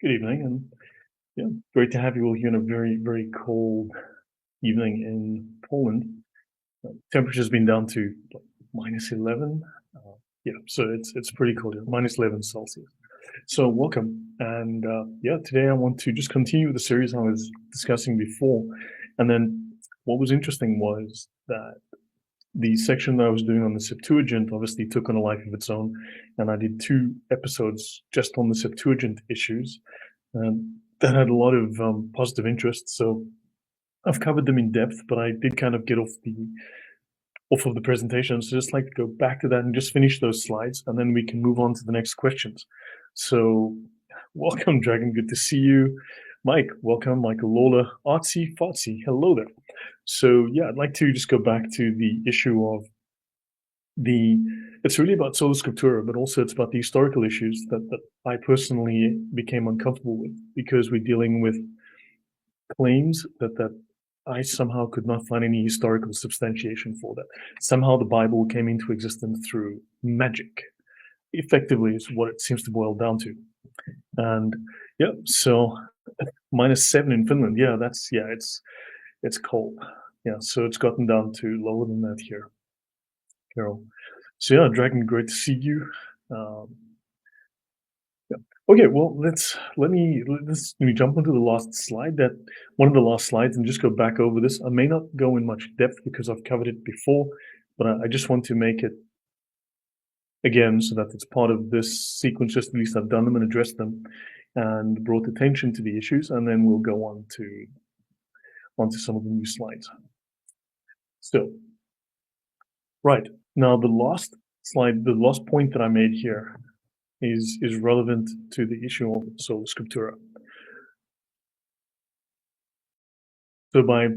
Good evening, and great to have you all here on a very, very cold evening in Poland. Temperature's been down to like, -11. So it's pretty cold here, -11 Celsius. So welcome, and today I want to just continue with the series I was discussing before. And then what was interesting was that the section that I was doing on the Septuagint obviously took on a life of its own, and I did 2 episodes just on the Septuagint issues. That had a lot of positive interest, so I've covered them in depth, but I did kind of get off of the presentation, so just like to go back to that and just finish those slides, and then we can move on to the next questions. So, welcome, Dragon. Good to see you. Mike, welcome. Michael Lawler, Artsy Fartsy, hello there. So, I'd like to just go back to the issue of it's really about Sola Scriptura, but also it's about the historical issues that I personally became uncomfortable with, because we're dealing with claims that I somehow could not find any historical substantiation for. That somehow the Bible came into existence through magic, effectively, is what it seems to boil down to. And so -7 in Finland, it's cold. So it's gotten down to lower than that here, Carol. So Dragon, great to see you. Okay, well, let me jump into the last slide, that one of the last slides, and just go back over this. I may not go in much depth because I've covered it before, but I just want to make it again so that it's part of this sequence. Just at least I've done them and addressed them and brought attention to the issues, and then we'll go on to some of the new slides. So, right now, the last slide, the last point that I made here is relevant to the issue of Sola Scriptura. So by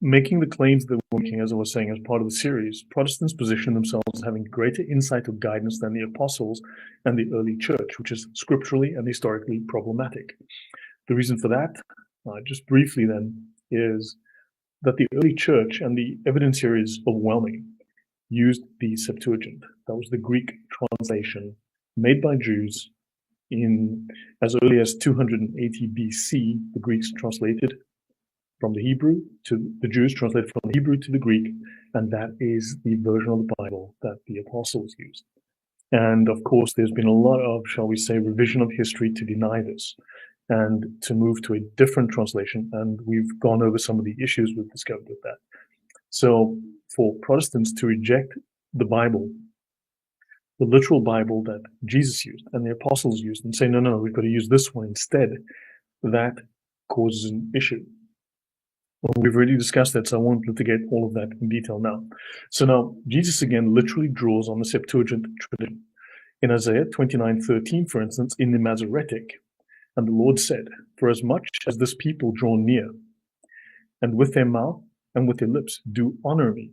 making the claims that we're making, as I was saying, as part of the series, Protestants position themselves as having greater insight or guidance than the apostles and the early church, which is scripturally and historically problematic. The reason for that, just briefly then, is that the early church, and the evidence here is overwhelming, used the Septuagint. That was the Greek translation made by Jews in as early as 280 BC. The Greeks translated from the Hebrew to the Jews translated from the Hebrew to the Greek, and that is the version of the Bible that the apostles used. And of course, there's been a lot of, shall we say, revision of history to deny this and to move to a different translation. And we've gone over some of the issues we've discovered with that. So for Protestants to reject the Bible, the literal Bible that Jesus used and the apostles used, and say, no, we've got to use this one instead, that causes an issue. Well, we've already discussed that, so I won't litigate all of that in detail now. So now, Jesus again literally draws on the Septuagint tradition. In Isaiah 29:13, for instance, in the Masoretic, and the Lord said, "For as much as this people draw near, and with their mouth and with their lips do honor me,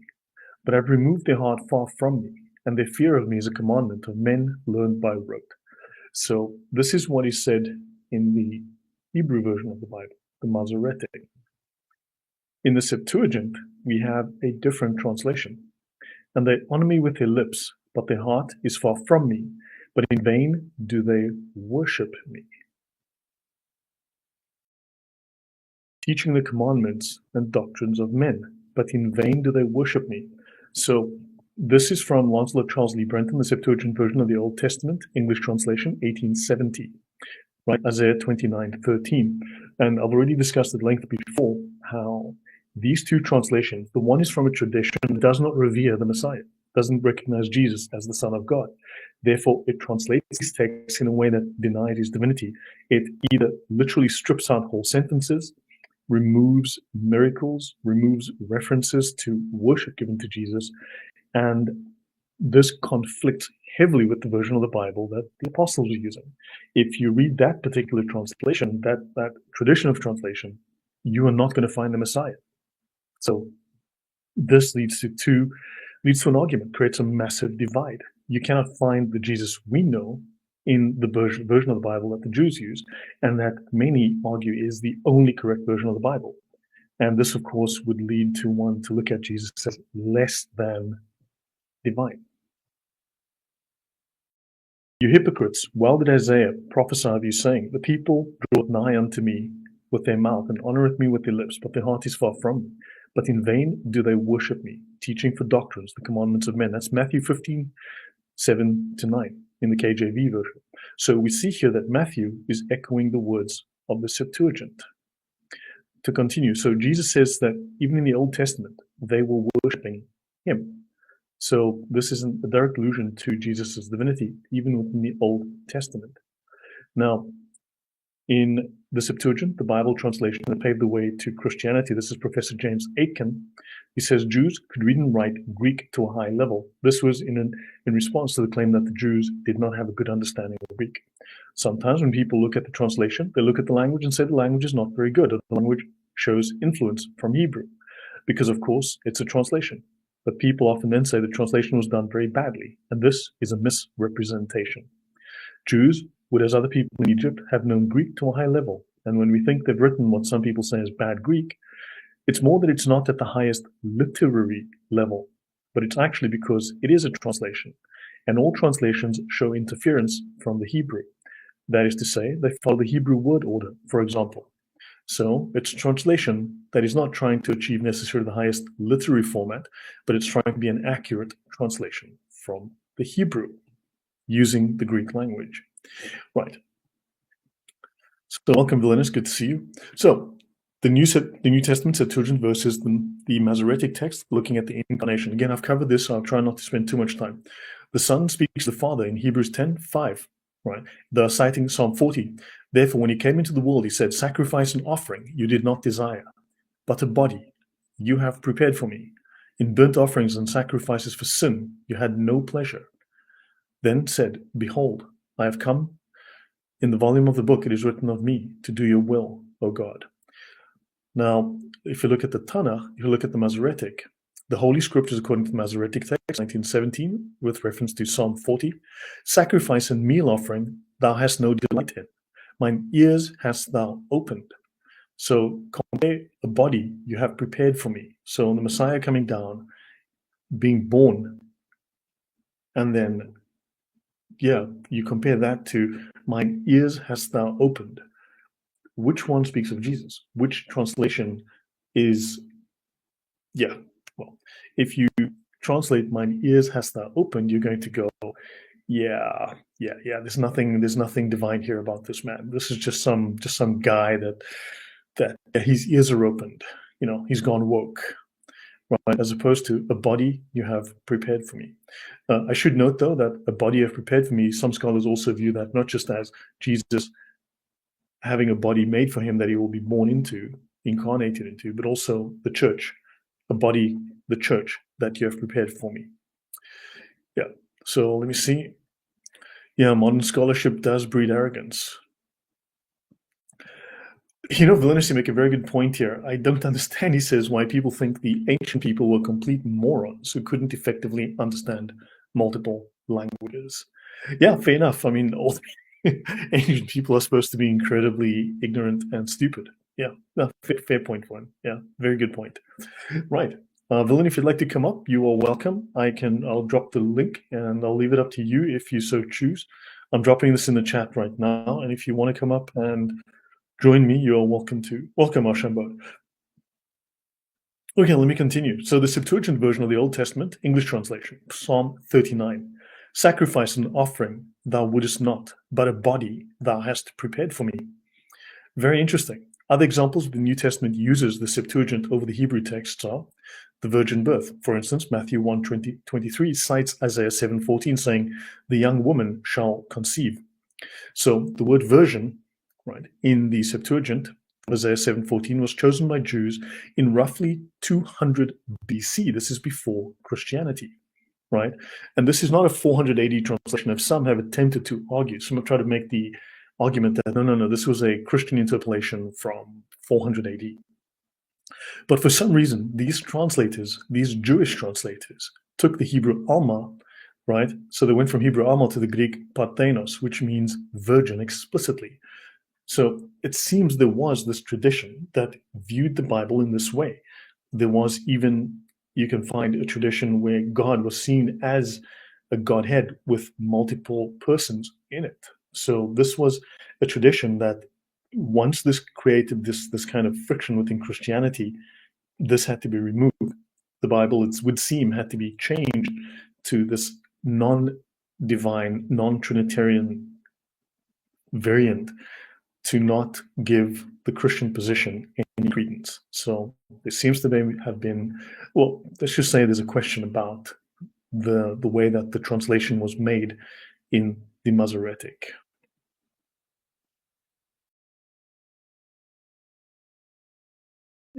but have removed their heart far from me, and their fear of me is a commandment of men learned by rote." So this is what is said in the Hebrew version of the Bible, the Masoretic. In the Septuagint, we have a different translation. "And they honor me with their lips, but their heart is far from me, but in vain do they worship me, teaching the commandments and doctrines of men, but in vain do they worship me." So this is from Lancelot Charles Lee Brenton, the Septuagint version of the Old Testament, English translation, 1870, right? Isaiah 29:13. And I've already discussed at length before how these two translations, the one is from a tradition that does not revere the Messiah, doesn't recognize Jesus as the Son of God. Therefore, it translates these texts in a way that denies his divinity. It either literally strips out whole sentences, removes miracles, removes references to worship given to Jesus, and this conflicts heavily with the version of the Bible that the apostles are using. If you read that particular translation, that tradition of translation, you are not going to find the Messiah. So this leads to an argument, creates a massive divide. You cannot find the Jesus we know in the version of the Bible that the Jews use, and that many argue is the only correct version of the Bible. And this, of course, would lead to one to look at Jesus as less than divine. You hypocrites, well did Isaiah prophesy of you, saying, the people draw nigh unto me with their mouth, and honoureth me with their lips, but their heart is far from me. But in vain do they worship me, teaching for doctrines the commandments of men. That's Matthew 15, 7-9 in the KJV version. So we see here that Matthew is echoing the words of the Septuagint. To continue, so Jesus says that even in the Old Testament, they were worshipping him. So this isn't a direct allusion to Jesus' divinity, even within the Old Testament. Now, in the Septuagint, the Bible translation that paved the way to Christianity, this is Professor James Aitken. He says Jews could read and write Greek to a high level. This was in response to the claim that the Jews did not have a good understanding of Greek. Sometimes when people look at the translation, they look at the language and say the language is not very good, or the language shows influence from Hebrew, because of course it's a translation. But people often then say the translation was done very badly, and this is a misrepresentation. Jews would, as other people in Egypt, have known Greek to a high level, and when we think they've written what some people say is bad Greek, it's more that it's not at the highest literary level, but it's actually because it is a translation, and all translations show interference from the Hebrew. That is to say, they follow the Hebrew word order, for example. So it's a translation that is not trying to achieve necessarily the highest literary format, but it's trying to be an accurate translation from the Hebrew using the Greek language. Right. So welcome, Villainous. Good to see you. So the New Testament Septuagint versus the Masoretic text, looking at the incarnation. Again, I've covered this, so I'll try not to spend too much time. The Son speaks to the Father in Hebrews 10:5. Right. They're citing Psalm 40. Therefore, when he came into the world, he said, sacrifice and offering you did not desire, but a body you have prepared for me. In burnt offerings and sacrifices for sin you had no pleasure. Then said, behold, I have come. In the volume of the book it is written of me to do your will, O God. Now, if you look at the Tanakh, if you look at the Masoretic, the Holy Scriptures according to the Masoretic text, 1917, with reference to Psalm 40, sacrifice and meal offering thou hast no delight in. Mine ears hast thou opened. So compare a body you have prepared for me. So the Messiah coming down, being born, and then, you compare that to mine ears hast thou opened. Which one speaks of Jesus? Which translation is, well, if you translate mine ears hast thou opened, you're going to go, there's nothing divine here about this man. This is just some guy that his ears are opened. He's gone woke, right? As opposed to a body you have prepared for me. I should note, though, that a body you have prepared for me, some scholars also view that not just as Jesus having a body made for him that he will be born into, incarnated into, but also the church, a body, the church that you have prepared for me. So let me see. Modern scholarship does breed arrogance. Villainous, you make a very good point here. I don't understand, he says, why people think the ancient people were complete morons who couldn't effectively understand multiple languages. Yeah, fair enough. I mean, all ancient people are supposed to be incredibly ignorant and stupid. Yeah, fair point, one. Yeah, very good point. Right. Villain, if you'd like to come up, you are welcome. I'll drop the link and I'll leave it up to you if you so choose. I'm dropping this in the chat right now, and if you want to come up and join me, you are welcome to. Welcome, Archambault. Okay, let me continue. So the Septuagint version of the Old Testament, English translation, Psalm 39. Sacrifice and offering thou wouldest not, but a body thou hast prepared for me. Very interesting. Other examples of the New Testament uses the Septuagint over the Hebrew texts are the virgin birth. For instance, Matthew 1:23 cites Isaiah 7:14, saying, the young woman shall conceive. So the word virgin, right, in the Septuagint, Isaiah 7:14, was chosen by Jews in roughly 200 BC. This is before Christianity, right? And this is not a 400 AD translation, as some have attempted to argue. Some have tried to make the argument that, no, this was a Christian interpolation from 400 AD. But for some reason, these Jewish translators, took the Hebrew Alma, right? So they went from Hebrew Alma to the Greek Parthenos, which means virgin explicitly. So it seems there was this tradition that viewed the Bible in this way. There was even, you can find a tradition where God was seen as a Godhead with multiple persons in it. So this was a tradition that once this created this kind of friction within Christianity, this had to be removed. The Bible, it would seem, had to be changed to this non-divine, non-Trinitarian variant to not give the Christian position any credence. So there seems to have been, well, let's just say there's a question about the way that the translation was made in the Masoretic.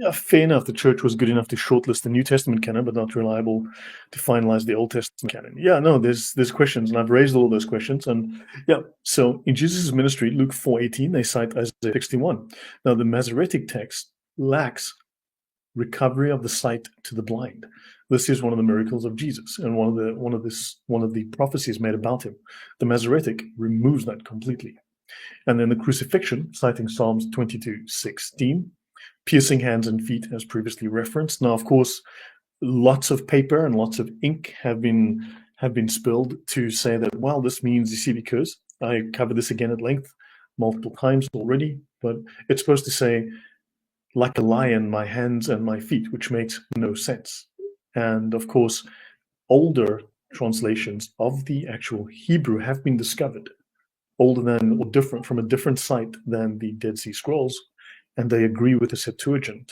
Yeah, fair enough. The church was good enough to shortlist the New Testament canon, but not reliable to finalize the Old Testament canon. Yeah, no, there's questions, and I've raised all those questions. And yeah, so in Jesus' ministry, Luke 4:18, they cite Isaiah 61. Now, the Masoretic text lacks recovery of the sight to the blind. This is one of the miracles of Jesus, and one of the prophecies made about him. The Masoretic removes that completely. And then the crucifixion, citing Psalms 22:16, piercing hands and feet, as previously referenced. Now, of course, lots of paper and lots of ink have been spilled to say that, well, this means, you see, because I covered this again at length multiple times already, but it's supposed to say, like a lion, my hands and my feet, which makes no sense. And of course, older translations of the actual Hebrew have been discovered, older than or different from a different site than the Dead Sea Scrolls, and they agree with the Septuagint.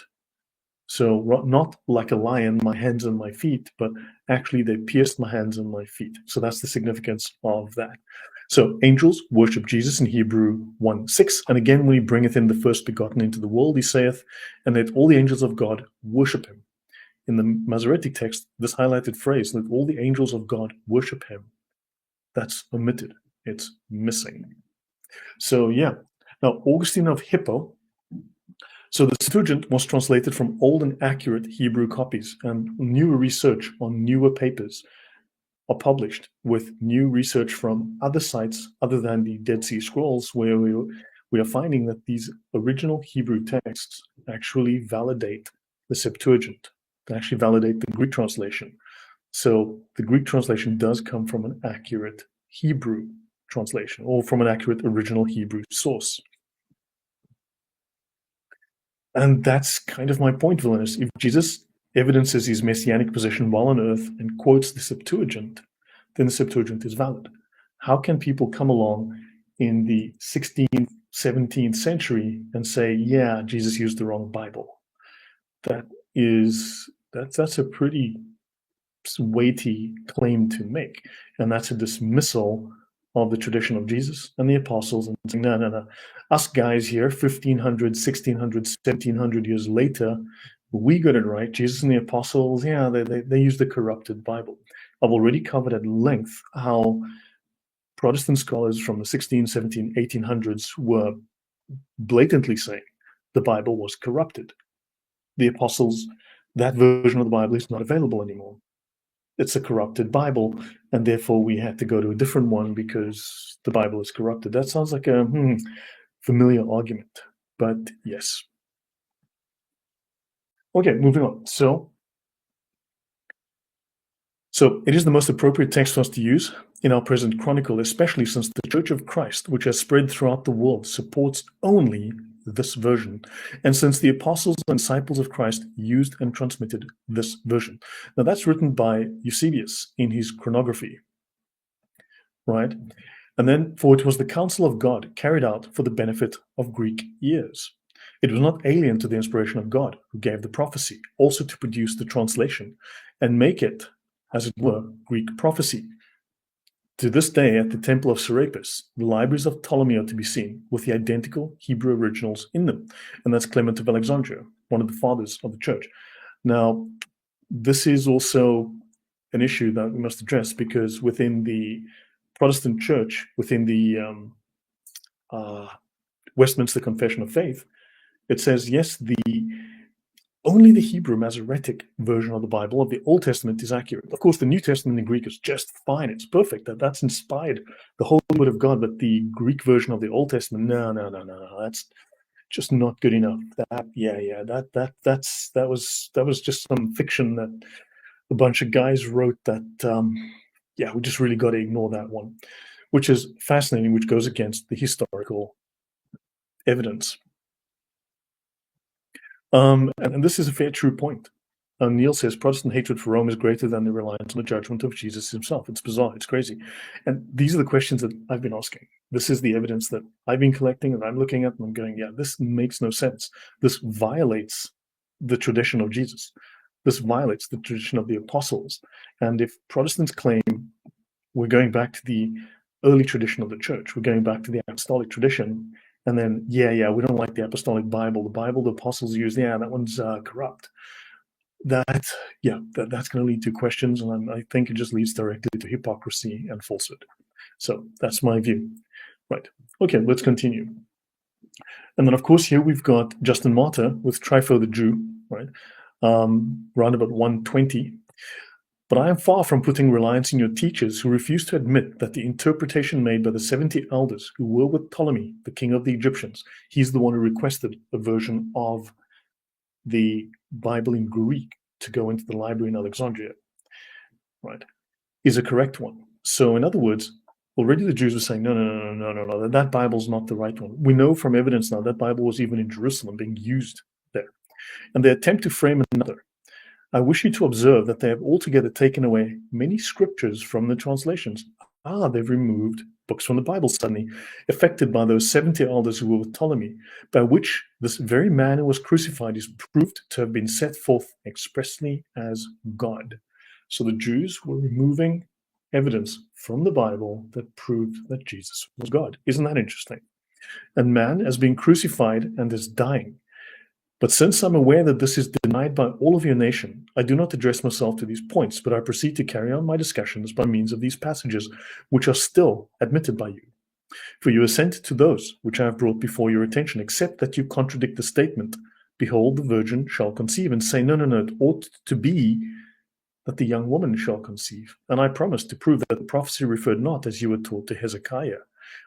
So not like a lion, my hands and my feet, but actually they pierced my hands and my feet. So that's the significance of that. So angels worship Jesus in Hebrew 1:6. And again, when he bringeth in the first begotten into the world, he saith, and let all the angels of God worship him. In the Masoretic text, this highlighted phrase, let all the angels of God worship him, that's omitted. It's missing. So yeah. Now, Augustine of Hippo. So the Septuagint was translated from old and accurate Hebrew copies, and newer research on newer papers are published with new research from other sites other than the Dead Sea Scrolls, where we are finding that these original Hebrew texts actually validate the Septuagint, they actually validate the Greek translation. So the Greek translation does come from an accurate Hebrew translation, or from an accurate original Hebrew source. And that's kind of my point, Villainous. If Jesus evidences his messianic position while on earth and quotes the Septuagint, then the Septuagint is valid. How can people come along in the 16th, 17th century and say, yeah, Jesus used the wrong Bible? That's a pretty weighty claim to make. And that's a dismissal of the tradition of Jesus and the apostles, and saying, no. Us guys here, 1500, 1600, 1700 years later, we got it right. Jesus and the apostles, yeah, they used the corrupted Bible. I've already covered at length how Protestant scholars from the 16, 17, 1800s were blatantly saying the Bible was corrupted. The apostles, that version of the Bible is not available anymore. It's a corrupted Bible, and therefore we had to go to a different one because the Bible is corrupted. That sounds like a familiar argument, but yes. Okay, moving on. So it is the most appropriate text for us to use in our present chronicle, especially since the Church of Christ, which has spread throughout the world, supports only this version, and since the apostles and disciples of Christ used and transmitted this version. Now that's written by Eusebius in his chronography, right? And then, for it was the counsel of God carried out for the benefit of Greek ears. It was not alien to the inspiration of God, who gave the prophecy, also to produce the translation and make it, as it were, Greek prophecy. To this day, at the temple of Serapis, the libraries of Ptolemy are to be seen with the identical Hebrew originals in them. And that's Clement of Alexandria, one of the fathers of the church. Now, this is also an issue that we must address, because within the Protestant church, within the Westminster Confession of Faith, it says, yes, only the Hebrew Masoretic version of the Bible, of the Old Testament, is accurate. Of course, the New Testament in Greek is just fine. It's perfect. That's inspired the whole word of God. But the Greek version of the Old Testament, no. That's just not good enough. That was just some fiction that a bunch of guys wrote that yeah, we just really got to ignore that one, which is fascinating, which goes against the historical evidence. And this is a fair, true point. Neil says Protestant hatred for Rome is greater than the reliance on the judgment of Jesus himself. It's bizarre. It's crazy. And these are the questions that I've been asking. This is the evidence that I've been collecting and I'm looking at, and I'm going, yeah, this makes no sense. This violates the tradition of Jesus. This violates the tradition of the apostles. And if Protestants claim we're going back to the early tradition of the church, we're going back to the apostolic tradition, and then, yeah, we don't like the apostolic Bible. The Bible the apostles use, yeah, that one's corrupt. That's going to lead to questions, and I think it just leads directly to hypocrisy and falsehood. So that's my view. Right. Okay, let's continue. And then, of course, here we've got Justin Martyr with Trypho the Jew, right? Around about 120. But I am far from putting reliance in your teachers who refuse to admit that the interpretation made by the 70 elders who were with Ptolemy, the king of the Egyptians, he's the one who requested a version of the Bible in Greek to go into the library in Alexandria, right, is a correct one. So in other words, already the Jews were saying, no, that Bible's not the right one. We know from evidence now that Bible was even in Jerusalem being used there. And they attempt to frame another. I wish you to observe that they have altogether taken away many scriptures from the translations. They've removed books from the Bible suddenly, affected by those 70 elders who were with Ptolemy, by which this very man who was crucified is proved to have been set forth expressly as God. So the Jews were removing evidence from the Bible that proved that Jesus was God. Isn't that interesting? And man as being crucified and is dying. But since I'm aware that this is denied by all of your nation, I do not address myself to these points, but I proceed to carry on my discussions by means of these passages, which are still admitted by you. For you assent to those which I have brought before your attention, except that you contradict the statement, behold, the virgin shall conceive, and say, no, it ought to be that the young woman shall conceive. And I promise to prove that the prophecy referred not, as you were taught, to Hezekiah,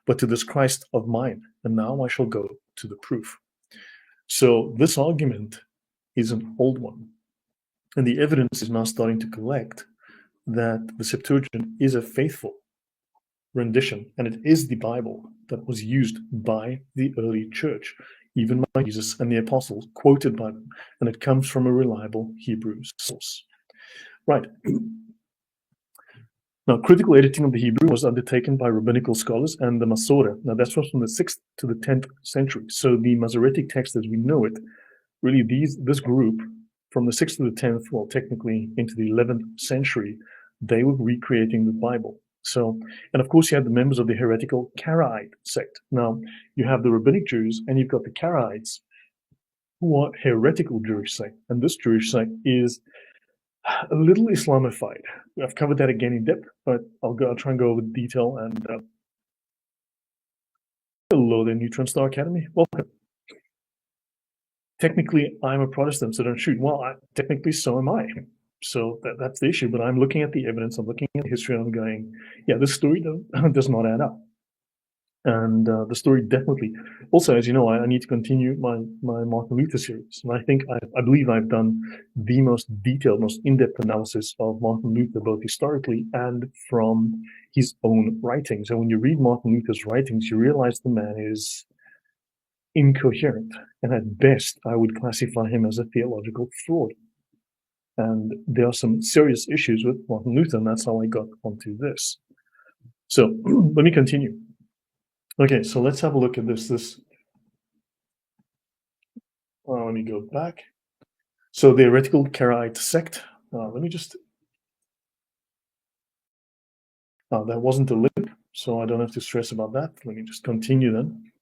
but to this Christ of mine. And now I shall go to the proof. So this argument is an old one. And the evidence is now starting to collect that the Septuagint is a faithful rendition, and it is the Bible that was used by the early church, even by Jesus and the apostles, quoted by them, and it comes from a reliable Hebrew source. Right. Now, critical editing of the Hebrew was undertaken by rabbinical scholars and the Masorah. Now, that's from the 6th to the 10th century. So the Masoretic text as we know it, really this group from the 6th to the 10th, well, technically into the 11th century, they were recreating the Bible. So, and of course, you had the members of the heretical Karaite sect. Now, you have the rabbinic Jews, and you've got the Karaites, who are heretical Jewish sect. And this Jewish sect is a little Islamified. I've covered that again in depth, but I'll try and go over the detail. And hello there, Neutron Star Academy. Welcome. Technically, I'm a Protestant, so don't shoot. Well, technically, so am I. So that's the issue. But I'm looking at the evidence. I'm looking at the history. And I'm going, yeah, this story does not add up. And the story definitely. Also, as you know, I need to continue my Martin Luther series, and I think I believe I've done the most detailed, most in-depth analysis of Martin Luther, both historically and from his own writings. And when you read Martin Luther's writings, you realize the man is incoherent, and at best, I would classify him as a theological fraud. And there are some serious issues with Martin Luther, and that's how I got onto this. So let me continue. Okay, so let's have a look at this. Let me go back. So the heretical Karaite sect. Let me just. That wasn't a link, so I don't have to stress about that. Let me just continue then.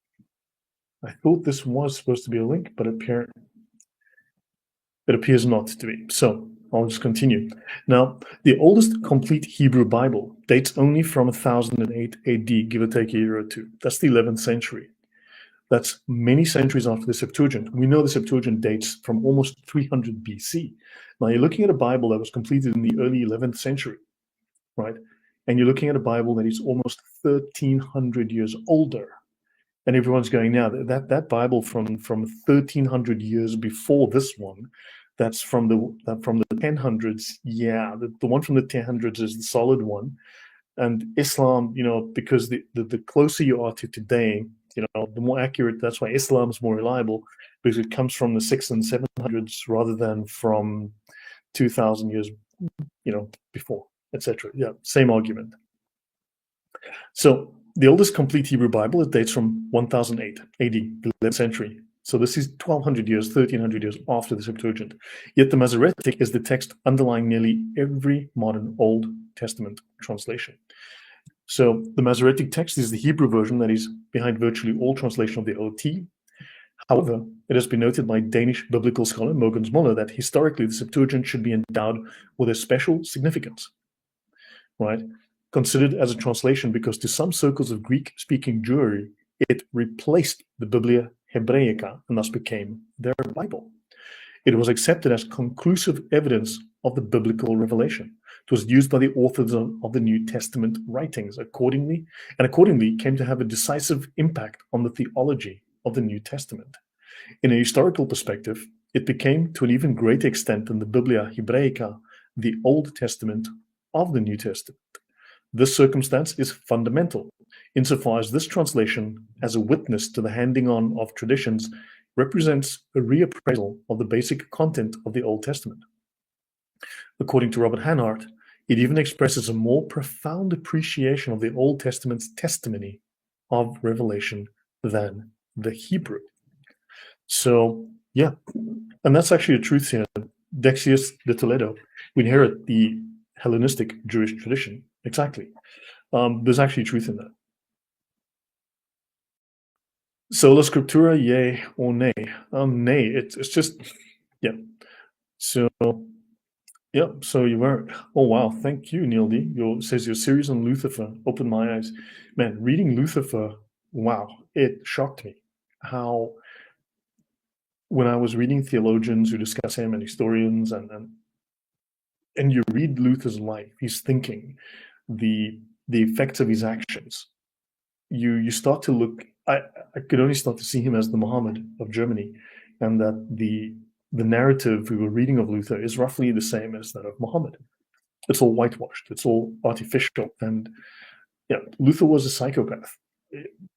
I thought this was supposed to be a link, but it appears not to be. So I'll just continue. Now, the oldest complete Hebrew Bible dates only from 1008 AD, give or take a year or two. That's the 11th century. That's many centuries after the Septuagint. We know the Septuagint dates from almost 300 BC. Now, you're looking at a Bible that was completed in the early 11th century, right? And you're looking at a Bible that is almost 1,300 years older. And everyone's going, now, that Bible from 1,300 years before this one, that's from the 1000s. Yeah, the one from the 1000s is the solid one. And Islam, because the closer you are to today, the more accurate. That's why Islam is more reliable, because it comes from the 600s and 700s rather than from 2000 years, before, etc. Yeah, same argument. So the oldest complete Hebrew Bible, it dates from 1008 AD, the 11th century. So this is 1200 years, 1300 years after the Septuagint. Yet the Masoretic is the text underlying nearly every modern Old Testament translation. So the Masoretic text is the Hebrew version that is behind virtually all translation of the OT. However, it has been noted by Danish biblical scholar Mogens Møller that historically the Septuagint should be endowed with a special significance, right? Considered as a translation because to some circles of Greek-speaking Jewry, it replaced the Biblia Hebraica and thus became their Bible. It was accepted as conclusive evidence of the biblical revelation. It was used by the authors of the New Testament writings accordingly came to have a decisive impact on the theology of the New Testament. In a historical perspective, it became, to an even greater extent than the Biblia Hebraica, the Old Testament of the New Testament. This circumstance is fundamental, insofar as this translation, as a witness to the handing on of traditions, represents a reappraisal of the basic content of the Old Testament. According to Robert Hanhart, it even expresses a more profound appreciation of the Old Testament's testimony of revelation than the Hebrew. So, yeah, and that's actually a truth here. Dexius de Toledo, we inherit the Hellenistic Jewish tradition. Exactly. There's actually truth in that. Sola Scriptura, yay or nay? Nay. It's just, yeah. So, yeah. So you weren't. Oh wow, thank you, Neil D. Says your series on Lucifer opened my eyes. Man, reading Lucifer, wow, it shocked me how when I was reading theologians who discuss him and historians and you read Luther's life, his thinking, the effects of his actions, you start to look. I could only start to see him as the Muhammad of Germany, and that the narrative we were reading of Luther is roughly the same as that of Muhammad. It's all whitewashed. It's all artificial, and yeah, Luther was a psychopath.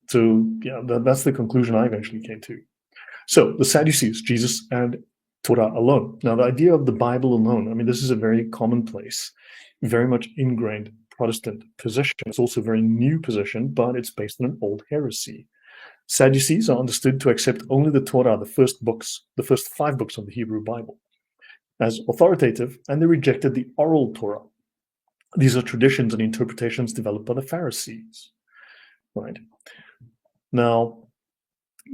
So yeah, that's the conclusion I eventually came to. So the Sadducees, Jesus and Torah alone. Now, the idea of the Bible alone, I mean, this is a very commonplace, very much ingrained Protestant position. It's also a very new position, but it's based on an old heresy. Sadducees are understood to accept only the Torah, the first 5 books of the Hebrew Bible, as authoritative, and they rejected the oral Torah. These are traditions and interpretations developed by the Pharisees, right? Now,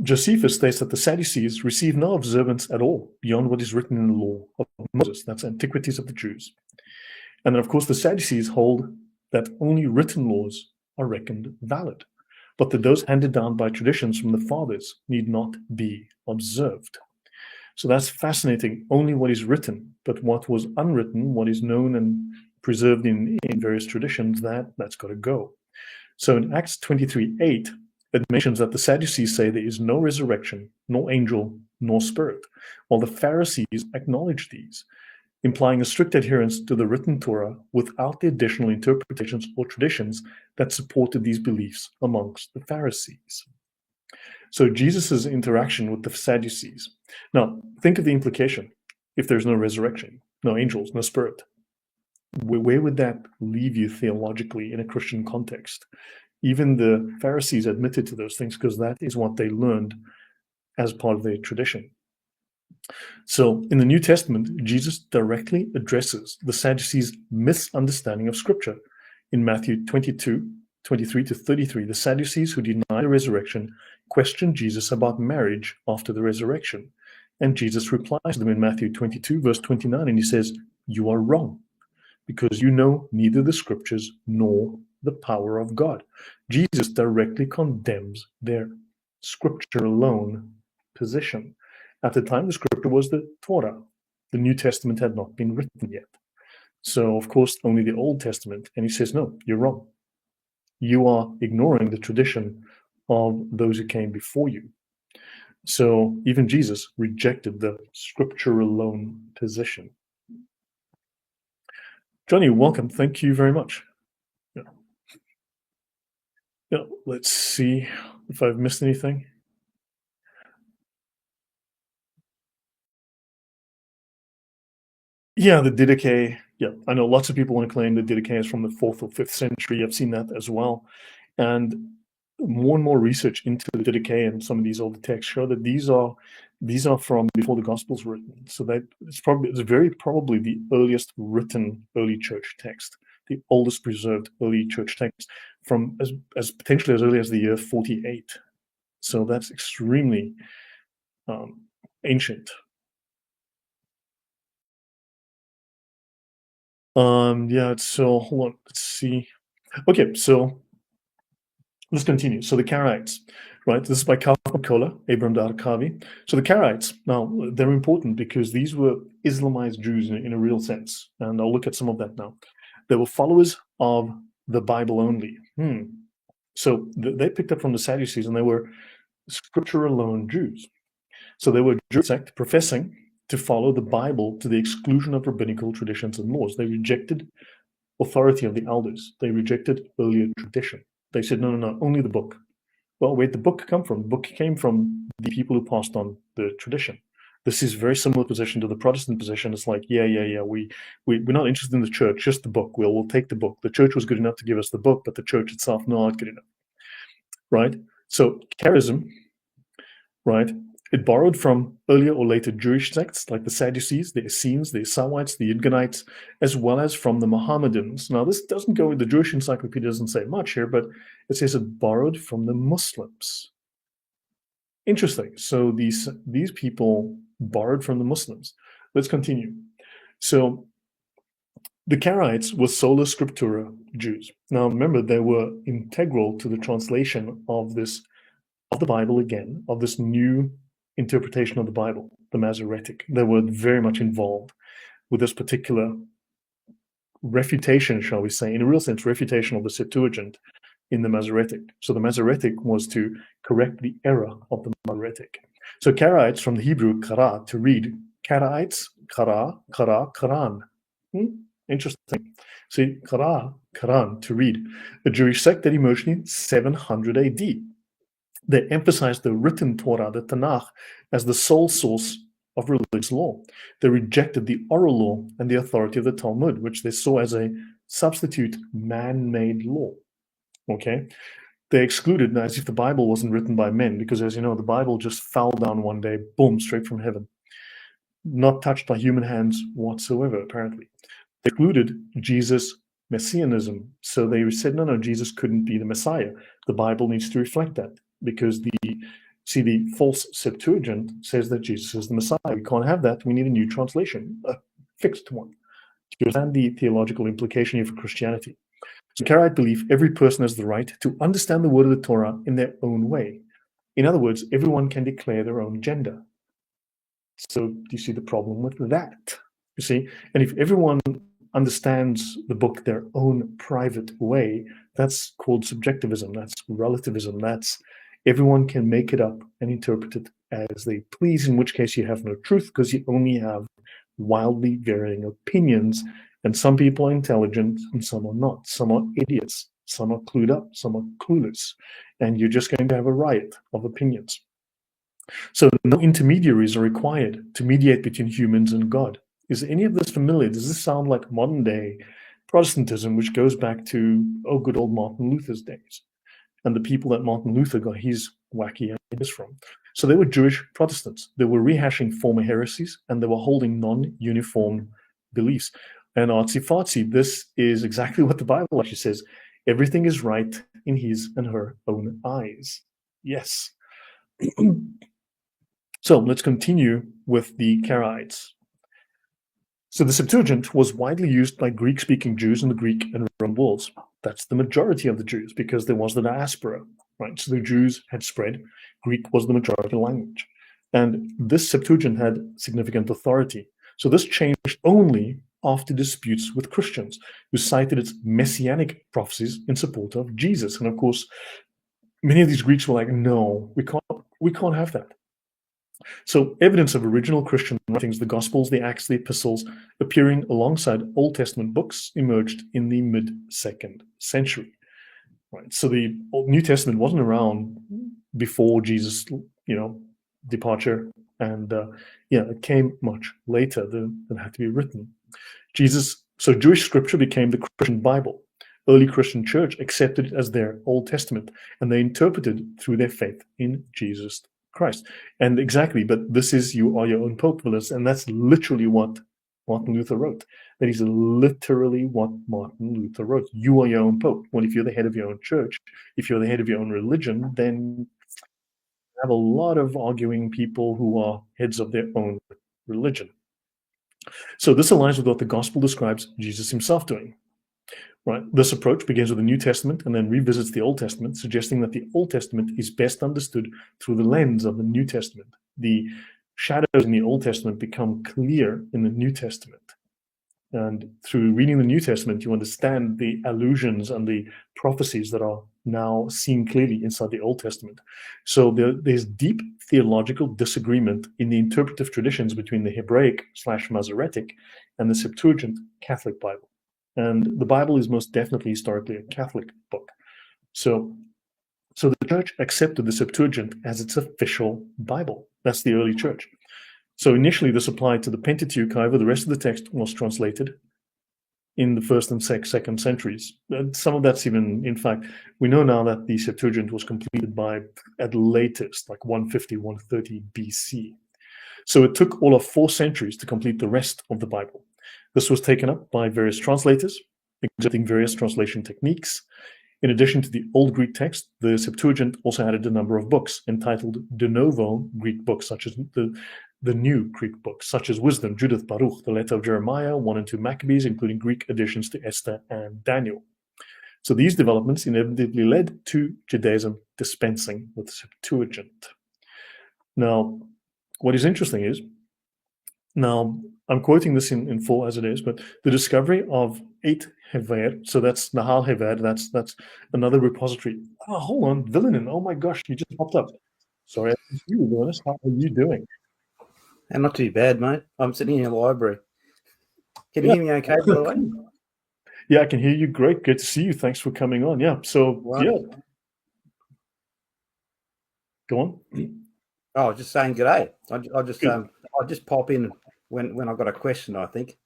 Josephus states that the Sadducees receive no observance at all beyond what is written in the law of Moses. That's Antiquities of the Jews. And then, of course, the Sadducees hold that only written laws are reckoned valid, but that those handed down by traditions from the fathers need not be observed. So that's fascinating. Only what is written, but what was unwritten, what is known and preserved in various traditions, that's got to go. So in Acts 23:8, it mentions that the Sadducees say there is no resurrection, nor angel, nor spirit, while the Pharisees acknowledge these, implying a strict adherence to the written Torah without the additional interpretations or traditions that supported these beliefs amongst the Pharisees. So Jesus' interaction with the Sadducees. Now, think of the implication. If there's no resurrection, no angels, no spirit, where would that leave you theologically in a Christian context? Even the Pharisees admitted to those things because that is what they learned as part of their tradition. So in the New Testament, Jesus directly addresses the Sadducees' misunderstanding of Scripture. In Matthew 22:23-33, the Sadducees who deny the resurrection question Jesus about marriage after the resurrection. And Jesus replies to them in Matthew 22, verse 29, and he says, "You are wrong, because you know neither the Scriptures nor the power of God." Jesus directly condemns their Scripture alone position. At the time, the Scripture was the Torah. The New Testament had not been written yet. So, of course, only the Old Testament. And he says, no, you're wrong. You are ignoring the tradition of those who came before you. So even Jesus rejected the Scripture alone position. Johnny, welcome. Thank you very much. Yeah. Yeah. Let's see if I've missed anything. Yeah, the Didache. Yeah, I know lots of people want to claim the Didache is from the 4th or 5th century. I've seen that as well. And more and more research into the Didache and some of these older texts show that these are from before the Gospels were written. So that it's very probably the earliest written early church text, the oldest preserved early church text from as potentially as early as the year 48. So that's extremely ancient. Yeah, so hold on, let's see. Okay, so let's continue. So the Karaites, right? This is by Kola, Abram Darkavi. So the Karaites, now they're important because these were Islamized Jews in a real sense, and I'll look at some of that now. They were followers of the Bible only. So they picked up from the Sadducees, and they were Scripture alone Jews. So they were a Jewish sect professing to follow the Bible to the exclusion of rabbinical traditions and laws. They rejected authority of the elders. They rejected earlier tradition. They said, no, only the book. Well, where'd the book come from? The book came from the people who passed on the tradition. This is very similar position to the Protestant position. It's like, we're not interested in the church, just the book. We'll take the book. The church was good enough to give us the book, but the church itself not good enough, right? So charism, right? It borrowed from earlier or later Jewish sects like the Sadducees, the Essenes, the Esawites, the Ebionites, as well as from the Mohammedans. Now, this doesn't go, the Jewish Encyclopedia doesn't say much here, but it says it borrowed from the Muslims. Interesting. So these people borrowed from the Muslims. Let's continue. So the Karaites were Sola Scriptura Jews. Now, remember, they were integral to the translation of the Bible again, of this new interpretation of the Bible, the Masoretic. They were very much involved with this particular refutation, shall we say, in a real sense, refutation of the Septuagint in the Masoretic. So the Masoretic was to correct the error of the Masoretic. So Karaites, from the Hebrew kara, to read. Karaites, kara, Quran. Interesting. See, kara, Quran, to read. A Jewish sect that emerged in 700 AD. They emphasized the written Torah, the Tanakh, as the sole source of religious law. They rejected the oral law and the authority of the Talmud, which they saw as a substitute man-made law. Okay? They excluded, as if the Bible wasn't written by men, because as you know, the Bible just fell down one day, boom, straight from heaven. Not touched by human hands whatsoever, apparently. They excluded Jesus' messianism. So they said, no, Jesus couldn't be the Messiah. The Bible needs to reflect that. Because the false Septuagint says that Jesus is the Messiah. We can't have that. We need a new translation, a fixed one, to understand the theological implication here for Christianity. So Karaite belief, every person has the right to understand the word of the Torah in their own way. In other words, everyone can declare their own gender. So do you see the problem with that? You see, and if everyone understands the book their own private way, that's called subjectivism, that's relativism, that's everyone can make it up and interpret it as they please, in which case you have no truth because you only have wildly varying opinions. And some people are intelligent and some are not. Some are idiots, some are clued up, some are clueless. And you're just going to have a riot of opinions. So no intermediaries are required to mediate between humans and God. Is any of this familiar? Does this sound like modern day Protestantism, which goes back to, good old Martin Luther's days? And the people that Martin Luther got his wacky ideas from. So they were Jewish Protestants. They were rehashing former heresies and they were holding non-uniform beliefs. And artsy-fartsy, this is exactly what the Bible actually says. Everything is right in his and her own eyes. Yes. So let's continue with the Karaites. So the Septuagint was widely used by Greek-speaking Jews in the Greek and Roman worlds. That's the majority of the Jews because there was the diaspora, right? So the Jews had spread. Greek was the majority language. And this Septuagint had significant authority. So this changed only after disputes with Christians who cited its messianic prophecies in support of Jesus. And of course, many of these Greeks were like, no, we can't have that. So evidence of original Christian writings, the Gospels, the Acts, the Epistles, appearing alongside Old Testament books emerged in the mid-2nd century. Right. So the New Testament wasn't around before Jesus, departure, and it came much later than had to be written. So Jewish scripture became the Christian Bible. Early Christian church accepted it as their Old Testament, and they interpreted through their faith in Jesus Christ. And exactly, but this is you are your own pope, Willis, and that's literally what Martin Luther wrote. That is literally what Martin Luther wrote. You are your own pope. Well, if you're the head of your own church, if you're the head of your own religion, then you have a lot of arguing people who are heads of their own religion. So this aligns with what the gospel describes Jesus himself doing. Right. This approach begins with the New Testament and then revisits the Old Testament, suggesting that the Old Testament is best understood through the lens of the New Testament. The shadows in the Old Testament become clear in the New Testament. And through reading the New Testament, you understand the allusions and the prophecies that are now seen clearly inside the Old Testament. So there's deep theological disagreement in the interpretive traditions between the Hebraic/Masoretic and the Septuagint Catholic Bible. And the Bible is most definitely historically a Catholic book. So the church accepted the Septuagint as its official Bible. That's the early church. So initially this applied to the Pentateuch. However, the rest of the text was translated in the 1st and 2nd centuries. And some of that's even, in fact, we know now that the Septuagint was completed by, at latest, like 150, 130 BC. So it took all of 4 centuries to complete the rest of the Bible. This was taken up by various translators, exhibiting various translation techniques. In addition to the Old Greek text, the Septuagint also added a number of books entitled de novo Greek books, such as the New Greek books, such as Wisdom, Judith, Baruch, the Letter of Jeremiah, 1 and 2 Maccabees, including Greek additions to Esther and Daniel. So these developments inevitably led to Judaism dispensing with the Septuagint. Now, what is interesting is, now I'm quoting this in full as it is, but the discovery of 8 Hever, so that's Nahal Hever, that's another repository. Oh, hold on, Villain, oh my gosh, you just popped up. Sorry, you were doing this. How are you doing? And not too bad, mate. I'm sitting in the library. Can you hear me okay, by the way? Yeah, I can hear you. Great. Good to see you. Thanks for coming on. Yeah. So, Wonderful. yeah. Go on. Oh, I was just saying g'day. I'll just pop in when I've got a question, I think.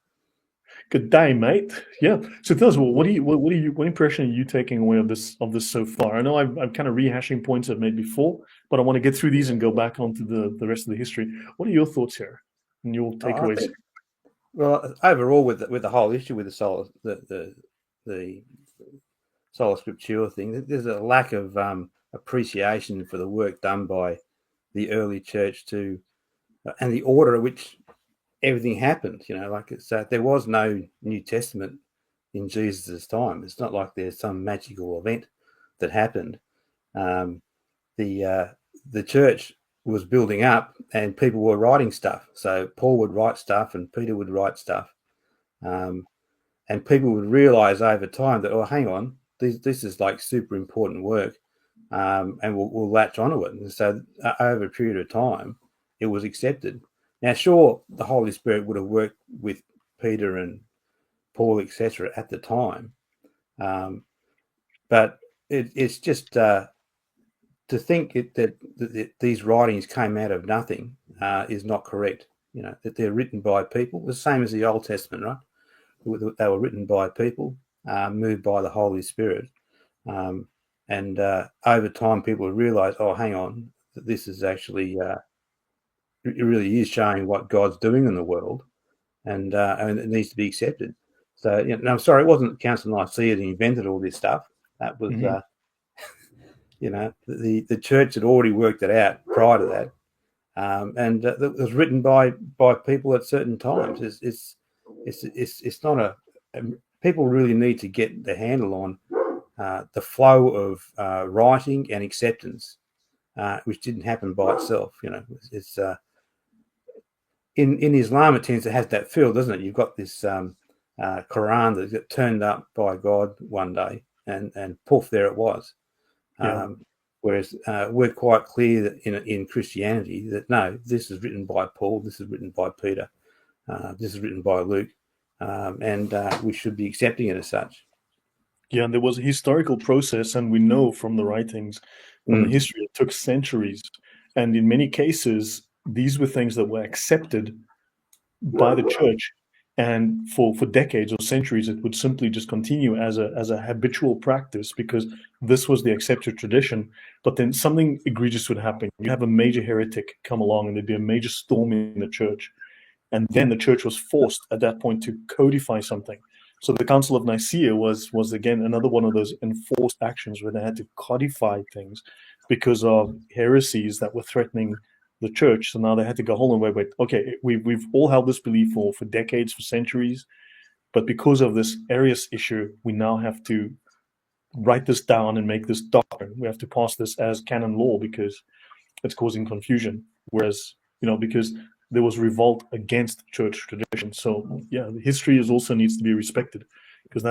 Good day, mate. Yeah. So tell us, what impression are you taking away of this so far? I know I'm kind of rehashing points I've made before, but I want to get through these and go back onto the rest of the history. What are your thoughts here and your takeaways? Well, overall, with the whole issue with the Sola Scriptura thing, there's a lack of appreciation for the work done by the early church and the order in which everything happened. There was no New Testament in Jesus' time. It's not like there's some magical event that happened. The church was building up and people were writing stuff. So Paul would write stuff and Peter would write stuff. And people would realize over time that, oh, hang on, this is like super important work, and we'll latch onto it. And so over a period of time, it was accepted. Now, sure, the Holy Spirit would have worked with Peter and Paul, etc., at the time, but it's just to think that these writings came out of nothing is not correct. That they're written by people, the same as the Old Testament, right? They were written by people, moved by the Holy Spirit, and over time, people realize, oh, hang on, this is actually it really is showing what God's doing in the world, and it needs to be accepted. So, I'm sorry, it wasn't Council of Nicaea that invented all this stuff. That was, the church had already worked it out prior to that, and it was written by people at certain times. It's not people really need to get the handle on the flow of writing and acceptance, which didn't happen by itself. It's in Islam, it tends to have that feel, doesn't it? You've got this Quran that got turned up by God one day, and poof, there it was. Yeah. Whereas we're quite clear that in Christianity that no, this is written by Paul, this is written by Peter, this is written by Luke, and we should be accepting it as such. Yeah, and there was a historical process, and we know from the writings, from the history, it took centuries. And in many cases, these were things that were accepted by the church. And for decades or centuries, it would simply just continue as a habitual practice because this was the accepted tradition. But then something egregious would happen. You have a major heretic come along, and there'd be a major storm in the church. And then the church was forced at that point to codify something. So the Council of Nicaea was again another one of those enforced actions where they had to codify things because of heresies that were threatening the church. So now they had to go, hold on, wait. Okay, we've all held this belief for decades, for centuries, but because of this Arius issue, we now have to write this down and make this doctrine. We have to pass this as canon law because it's causing confusion. Whereas, because there was revolt against church tradition. So yeah, history also needs to be respected because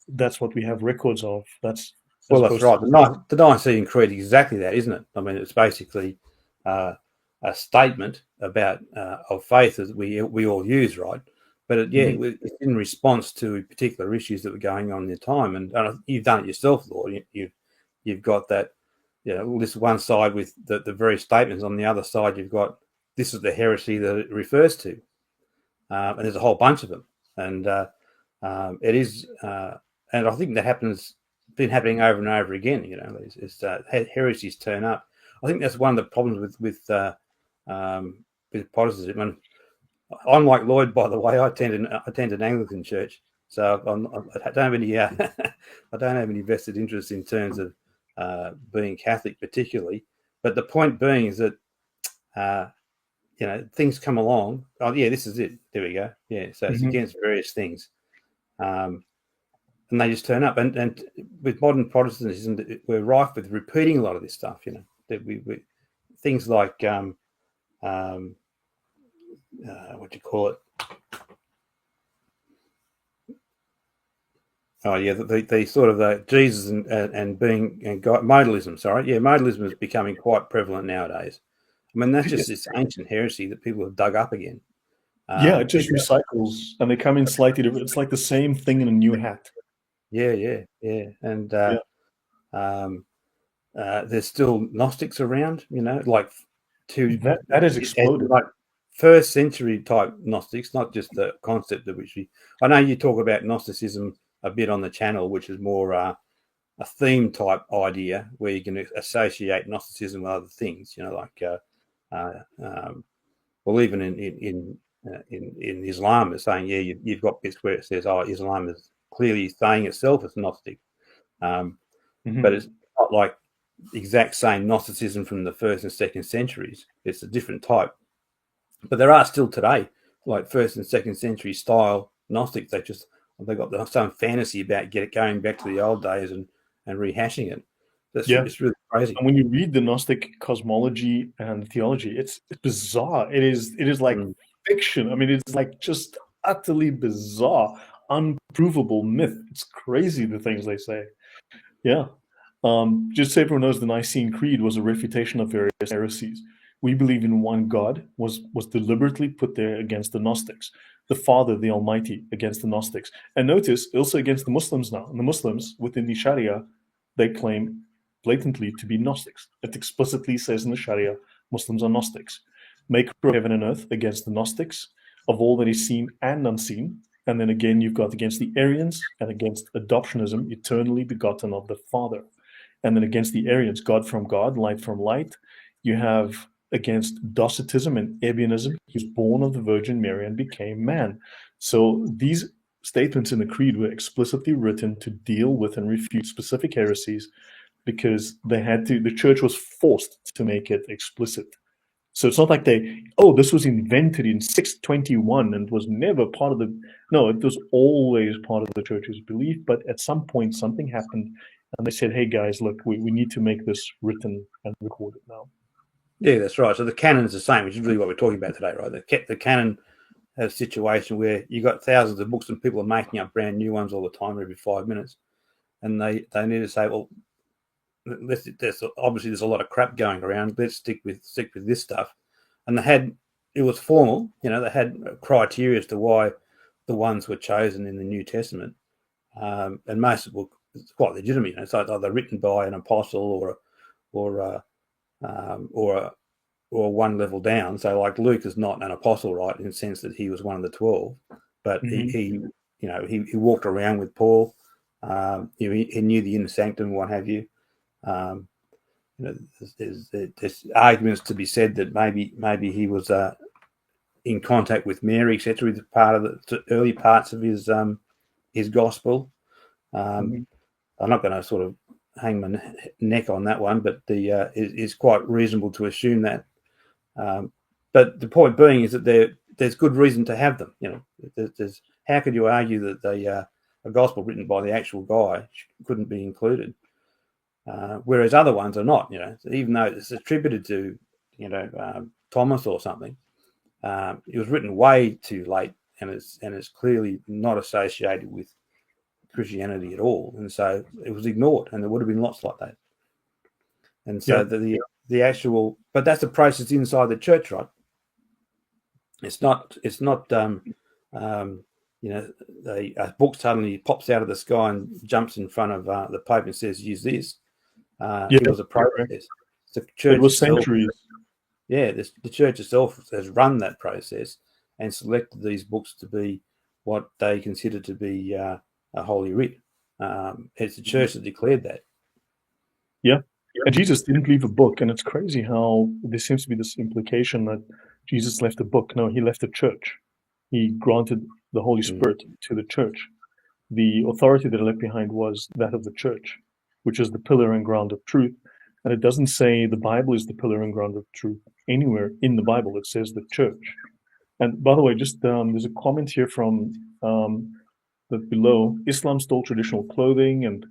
that's what we have records of. That's right. The Nicene Creed is exactly that, isn't it? I mean, it's basically a statement about of faith that we all use, right? But it's in response to particular issues that were going on in the time, and you've done it yourself, Lord. You've got that, this one side with the very statements. On the other side, you've got this is the heresy that it refers to, and there's a whole bunch of them, and it is, and I think that been happening over and over again. It's heresies turn up. I think that's one of the problems with Protestantism. And I'm like Lloyd, by the way. I attend an Anglican church, so I don't have any I don't have any vested interest in terms of being Catholic particularly. But the point being is that things come along. Oh yeah, this is it. There we go. Yeah, so it's against various things, and they just turn up. And with modern Protestantism, we're rife with repeating a lot of this stuff. That we things like what do you call it? Oh yeah, the sort of Jesus and being and God, modalism. Sorry, yeah, modalism is becoming quite prevalent nowadays. I mean, that's just this ancient heresy that people have dug up again. It just recycles, and they come in slightly different. It's like the same thing in a new hat. Yeah, and there's still Gnostics around. Like that has exploded. Like first century type Gnostics, not just the concept of which I know you talk about Gnosticism a bit on the channel, which is more a theme type idea where you can associate Gnosticism with other things. Well, even in Islam, it's saying you've got bits where it says, Islam is clearly saying itself as Gnostic, but it's not like the exact same Gnosticism from the first and second centuries. It's a different type, but there are still today like first and second century style Gnostics. They got some fantasy about going back to the old days and rehashing it. It's really crazy. And when you read the Gnostic cosmology and theology, it's bizarre. It is like fiction. I mean, it's like just utterly bizarre, unprovable myth. It's crazy the things they say. Yeah. Just so everyone knows, the Nicene Creed was a refutation of various heresies. We believe in one God was deliberately put there against the Gnostics, the Father, the Almighty, against the Gnostics. And notice, also against the Muslims now. And the Muslims, within the Sharia, they claim blatantly to be Gnostics. It explicitly says in the Sharia, Muslims are Gnostics. Maker of heaven and earth against the Gnostics, of all that is seen and unseen. And then again, you've got against the Arians and against adoptionism, eternally begotten of the Father. And then against the Arians, God from God, light from light. You have against Docetism and Ebionism. He was born of the Virgin Mary and became man. So these statements in the Creed were explicitly written to deal with and refute specific heresies because the church was forced to make it explicit. So it's not like this was invented in 621 and was never part of no, it was always part of the church's belief. But at some point, something happened and they said, hey guys, look, we need to make this written and recorded now. Yeah, that's right. So the Canon is the same, which is really what we're talking about today, right? The Canon has a situation where you got thousands of books and people are making up brand new ones all the time every 5 minutes. And they need to say, well, there's a lot of crap going around. Let's stick with this stuff. And it was formal. They had criteria as to why the ones were chosen in the New Testament, and most of it was quite legitimate. So it's either written by an apostle or one level down. So like Luke is not an apostle, right, in the sense that he was one of the 12, but he walked around with Paul. He knew the inner sanctum, what have you. There's arguments to be said that maybe he was in contact with Mary, etc. With part of the early parts of his gospel. I'm not going to sort of hang my neck on that one, but it's quite reasonable to assume that. But the point being is that there's good reason to have them. How could you argue that a gospel written by the actual guy couldn't be included, whereas other ones are not? Even though it's attributed to Thomas or something, it was written way too late, and it's clearly not associated with Christianity at all, and so it was ignored. And there would have been lots like that. And so the actual, but that's a process inside the church, right? It's not a book suddenly pops out of the sky and jumps in front of the Pope and says, use this. It was a process. The church it was itself, centuries. Yeah, the church itself has run that process and selected these books to be what they consider to be a holy writ. It's the church that declared that. Yeah. And Jesus didn't leave a book, and it's crazy how there seems to be this implication that Jesus left a book. No, he left a church. He granted the Holy Spirit to the church. The authority that he left behind was that of the church, which is the pillar and ground of truth. And it doesn't say the Bible is the pillar and ground of truth anywhere in the Bible. It says the church. And by the way, just there's a comment here from that below. Islam stole traditional clothing and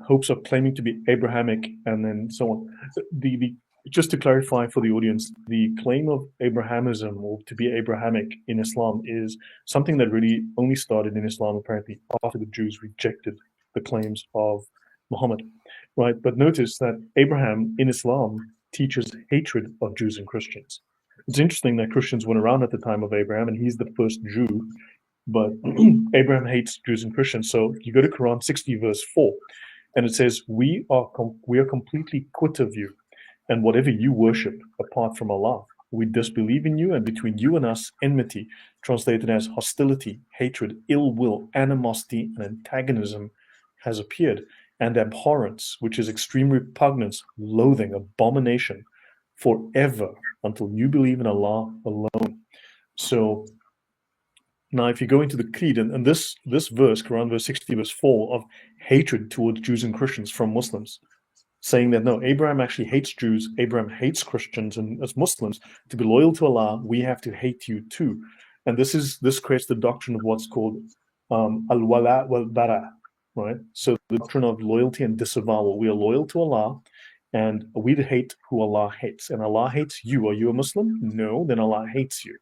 hopes of claiming to be Abrahamic, and then so on. Just to clarify for the audience, the claim of Abrahamism or to be Abrahamic in Islam is something that really only started in Islam apparently after the Jews rejected the claims of Muhammad, right? But notice that Abraham in Islam teaches hatred of Jews and Christians. It's interesting that Christians went around at the time of Abraham, and he's the first Jew, but Abraham hates Jews and Christians. So you go to Quran 60 verse 4, and it says, we are completely quit of you and whatever you worship apart from Allah. We disbelieve in you, and between you and us enmity, translated as hostility, hatred, ill will, animosity, and antagonism has appeared, and abhorrence, which is extreme repugnance, loathing, abomination, forever until you believe in Allah alone. So now, if you go into the creed, and this verse, Quran verse 60, verse 4, of hatred towards Jews and Christians from Muslims, saying that no, Abraham actually hates Jews, Abraham hates Christians, and as Muslims, to be loyal to Allah, we have to hate you too. And this creates the doctrine of what's called al-wala wal-bara, right? So the doctrine of loyalty and disavowal. We are loyal to Allah, and we hate who Allah hates. And Allah hates you. Are you a Muslim? No, then Allah hates you.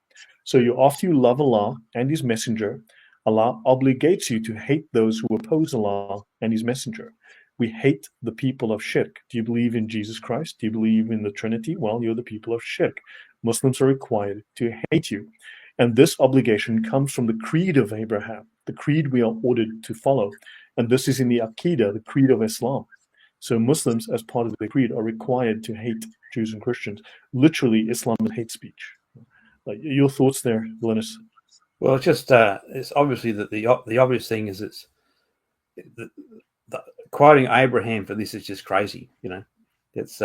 So after you love Allah and His Messenger, Allah obligates you to hate those who oppose Allah and His Messenger. We hate the people of shirk. Do you believe in Jesus Christ? Do you believe in the Trinity? Well, you're the people of shirk. Muslims are required to hate you. And this obligation comes from the creed of Abraham, the creed we are ordered to follow. And this is in the Aqidah, the creed of Islam. So Muslims, as part of the creed, are required to hate Jews and Christians. Literally, Islam is hate speech. Your thoughts there, Linus? Well, it's obviously that the obvious thing is quoting Abraham for this is just crazy. It's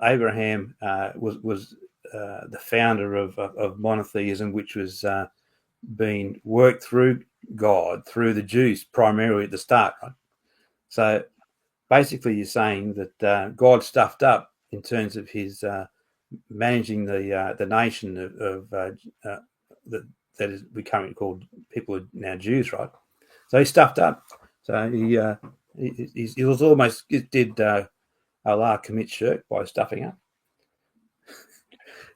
Abraham was the founder of monotheism, which was being worked through God, through the Jews primarily at the start, right? So basically, you're saying that God stuffed up in terms of his managing the nation of that is we currently called people are now Jews, right? So he stuffed up. So he was almost did Allah commit shirk by stuffing up.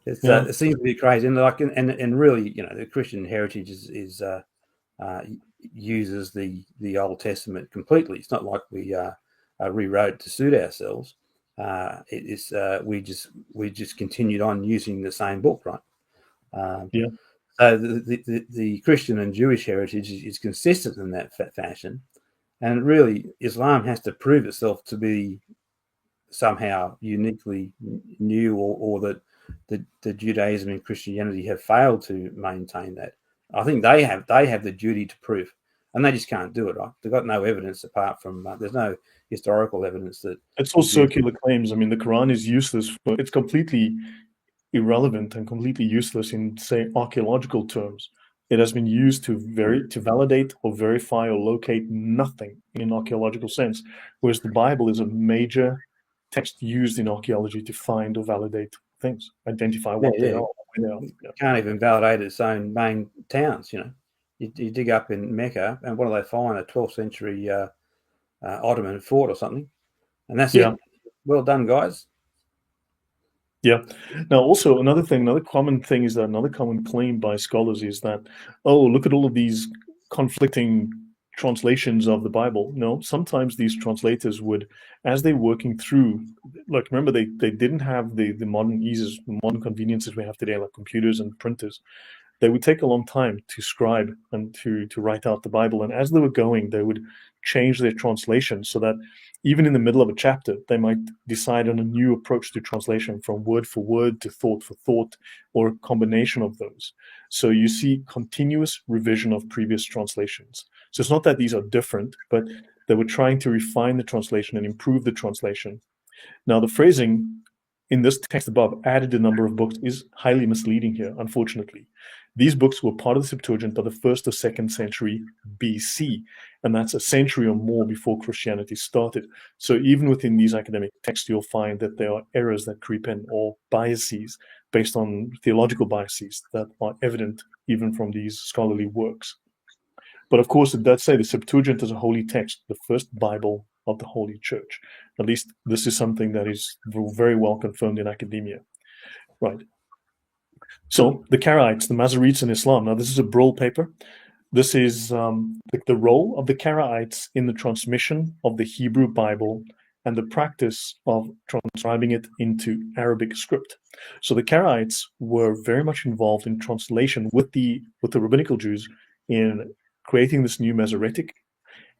It seems to be crazy, and and really, the Christian heritage is uses the Old Testament completely. It's not like we rewrote to suit ourselves. We just continued on using the same book, right? Yeah. So the Christian and Jewish heritage is consistent in that fashion, and really Islam has to prove itself to be somehow uniquely new, or that the Judaism and Christianity have failed to maintain that. I think they have the duty to prove, and they just can't do it, right? They've got no evidence apart from there's no historical evidence that It's all circular claims. I mean, the Quran is useless. It's completely irrelevant and completely useless in, say, archaeological terms. It has been used to validate or verify or locate nothing in an archaeological sense, whereas the Bible is a major text used in archaeology to find or validate things, identify what they are. Yeah. Can't even validate its own main towns. You dig up in Mecca, and what do they find? A 12th century Ottoman fort or something, and that's it. Well done, guys. Yeah. Now, also another common thing is that another common claim by scholars is that, oh, look at all of these conflicting translations of the Bible. No, sometimes these translators would, as they're working through, like, remember, they didn't have the modern eases, modern conveniences we have today, like computers and printers. They would take a long time to scribe and to write out the Bible. And as they were going, they would change their translation so that even in the middle of a chapter, they might decide on a new approach to translation, from word for word to thought for thought, or a combination of those. So you see continuous revision of previous translations. So it's not that these are different, but they were trying to refine the translation and improve the translation. Now, the phrasing in this text above, added a number of books, is highly misleading here, unfortunately. These books were part of the Septuagint of the 1st or 2nd century BC, and that's a century or more before Christianity started. So even within these academic texts, you'll find that there are errors that creep in, or biases based on theological biases that are evident even from these scholarly works. But of course, it does say the Septuagint is a holy text, the first Bible of the Holy Church. At least this is something that is very well confirmed in academia. Right. So the Karaites, the Masoretes in Islam. Now, this is a Braille paper. This is the role of the Karaites in the transmission of the Hebrew Bible and the practice of transcribing it into Arabic script. So the Karaites were very much involved in translation with the rabbinical Jews in creating this new Masoretic,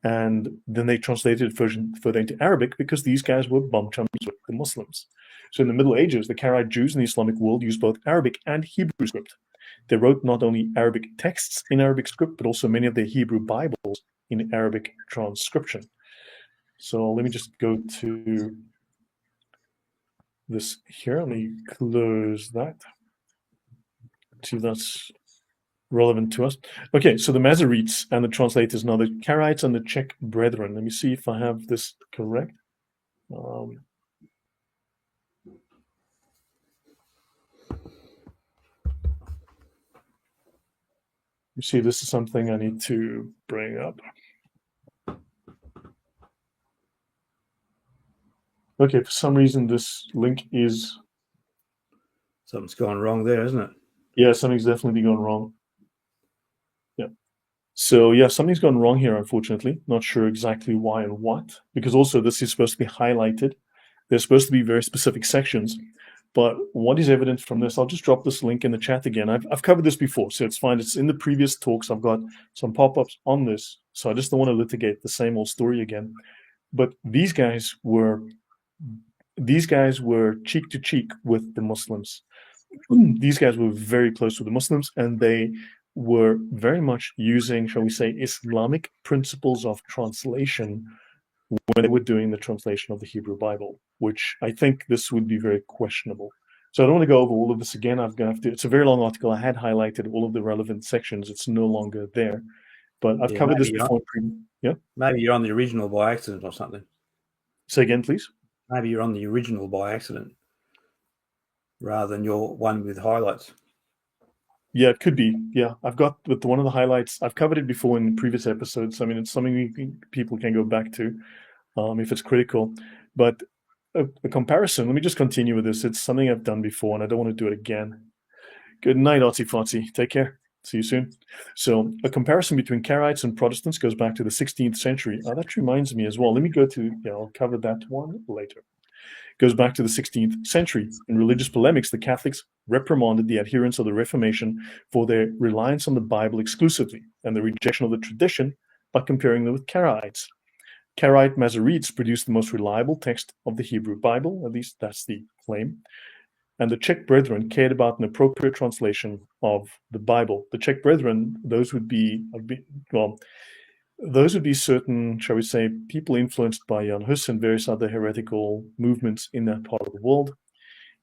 and then they translated it further into Arabic because these guys were bum chums with the Muslims. So in the Middle Ages, the Karaite Jews in the Islamic world used both Arabic and Hebrew script. They wrote not only Arabic texts in Arabic script, but also many of their Hebrew Bibles in Arabic transcription. So let me just go to this here. Let me close that. See if that's relevant to us. Okay, so the Masoretes and the translators, now the Karaites and the Czech brethren. Let me see if I have this correct. You see, this is something I need to bring up. Okay, for some reason this link is... Something's gone wrong there, isn't it? Yeah, something's definitely gone wrong. Yeah. So yeah, something's gone wrong here, unfortunately. Not sure exactly why and what, because also this is supposed to be highlighted. There's supposed to be very specific sections. But what is evident from this, I'll just drop this link in the chat again. I've covered this before, so it's fine. It's in the previous talks. I've got some pop-ups on this, so I just don't want to litigate the same old story again. But these guys were cheek to cheek with the Muslims. These guys were very close to the Muslims, and they were very much using, shall we say, Islamic principles of translation when they were doing the translation of the Hebrew Bible, which I think this would be very questionable. So I don't want to go over all of this again. It's a very long article. I had highlighted all of the relevant sections. It's no longer there, but I've covered this before. Yeah. Maybe you're on the original by accident or something. Say again, please. Maybe you're on the original by accident rather than your one with highlights. Yeah, it could be. Yeah, I've got with one of the highlights. I've covered it before in previous episodes. I mean, it's something people can go back to if it's critical. But a comparison, let me just continue with this. It's something I've done before, and I don't want to do it again. Good night, Artsy Fartsy. Take care. See you soon. So a comparison between Karaites and Protestants goes back to the 16th century. That reminds me as well. Let me go to, I'll cover that one later. Goes back to the 16th century. In religious polemics, the Catholics reprimanded the adherents of the Reformation for their reliance on the Bible exclusively and the rejection of the tradition by comparing them with Karaites. Karaite Masoretes produced the most reliable text of the Hebrew Bible, at least that's the claim. And the Czech Brethren cared about an appropriate translation of the Bible. The Czech Brethren, those would be certain, shall we say, people influenced by Jan Hus and various other heretical movements in that part of the world.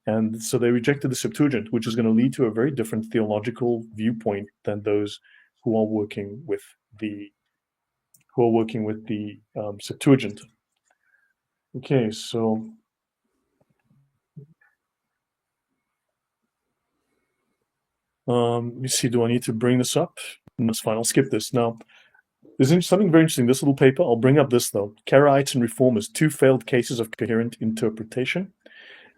And so they rejected the Septuagint, which is going to lead to a very different theological viewpoint than those who are working with the Septuagint. Okay, so let me see, do I need to bring this up? No, that's fine, I'll skip this. Now, there's something very interesting, this little paper. I'll bring up this, though. Karaites and Reformers, 2 failed cases of coherent interpretation.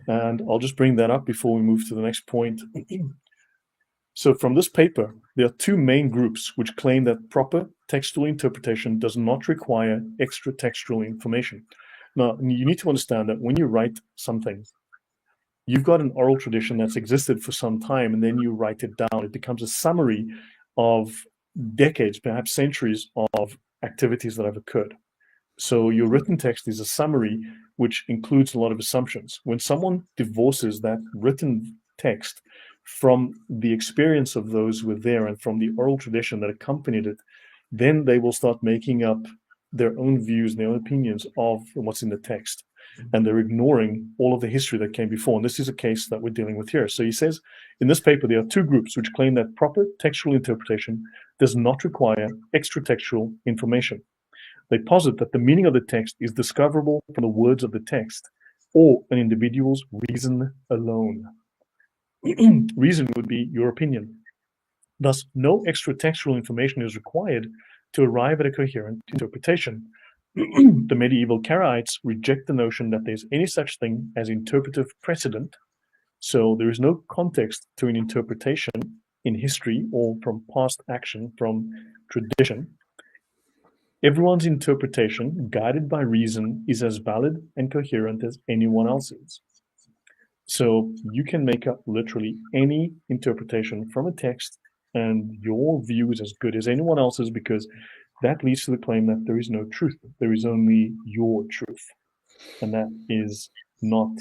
And I'll just bring that up before we move to the next point. So from this paper, there are 2 main groups which claim that proper textual interpretation does not require extra textual information. Now, you need to understand that when you write something, you've got an oral tradition that's existed for some time, and then you write it down. It becomes a summary of decades, perhaps centuries of activities that have occurred. So your written text is a summary which includes a lot of assumptions. When someone divorces that written text from the experience of those who were there and from the oral tradition that accompanied it, then they will start making up their own views and their own opinions of what's in the text. And they're ignoring all of the history that came before. And this is a case that we're dealing with here. So he says, in this paper, there are 2 groups which claim that proper textual interpretation does not require extra textual information. They posit that the meaning of the text is discoverable from the words of the text or an individual's reason alone. Reason would be your opinion. Thus, no extra textual information is required to arrive at a coherent interpretation. The medieval Karaites reject the notion that there's any such thing as interpretive precedent, so there is no context to an interpretation in history or from past action, from tradition. Everyone's interpretation, guided by reason, is as valid and coherent as anyone else's. So you can make up literally any interpretation from a text, and your view is as good as anyone else's, because that leads to the claim that there is no truth. There is only your truth. And that is not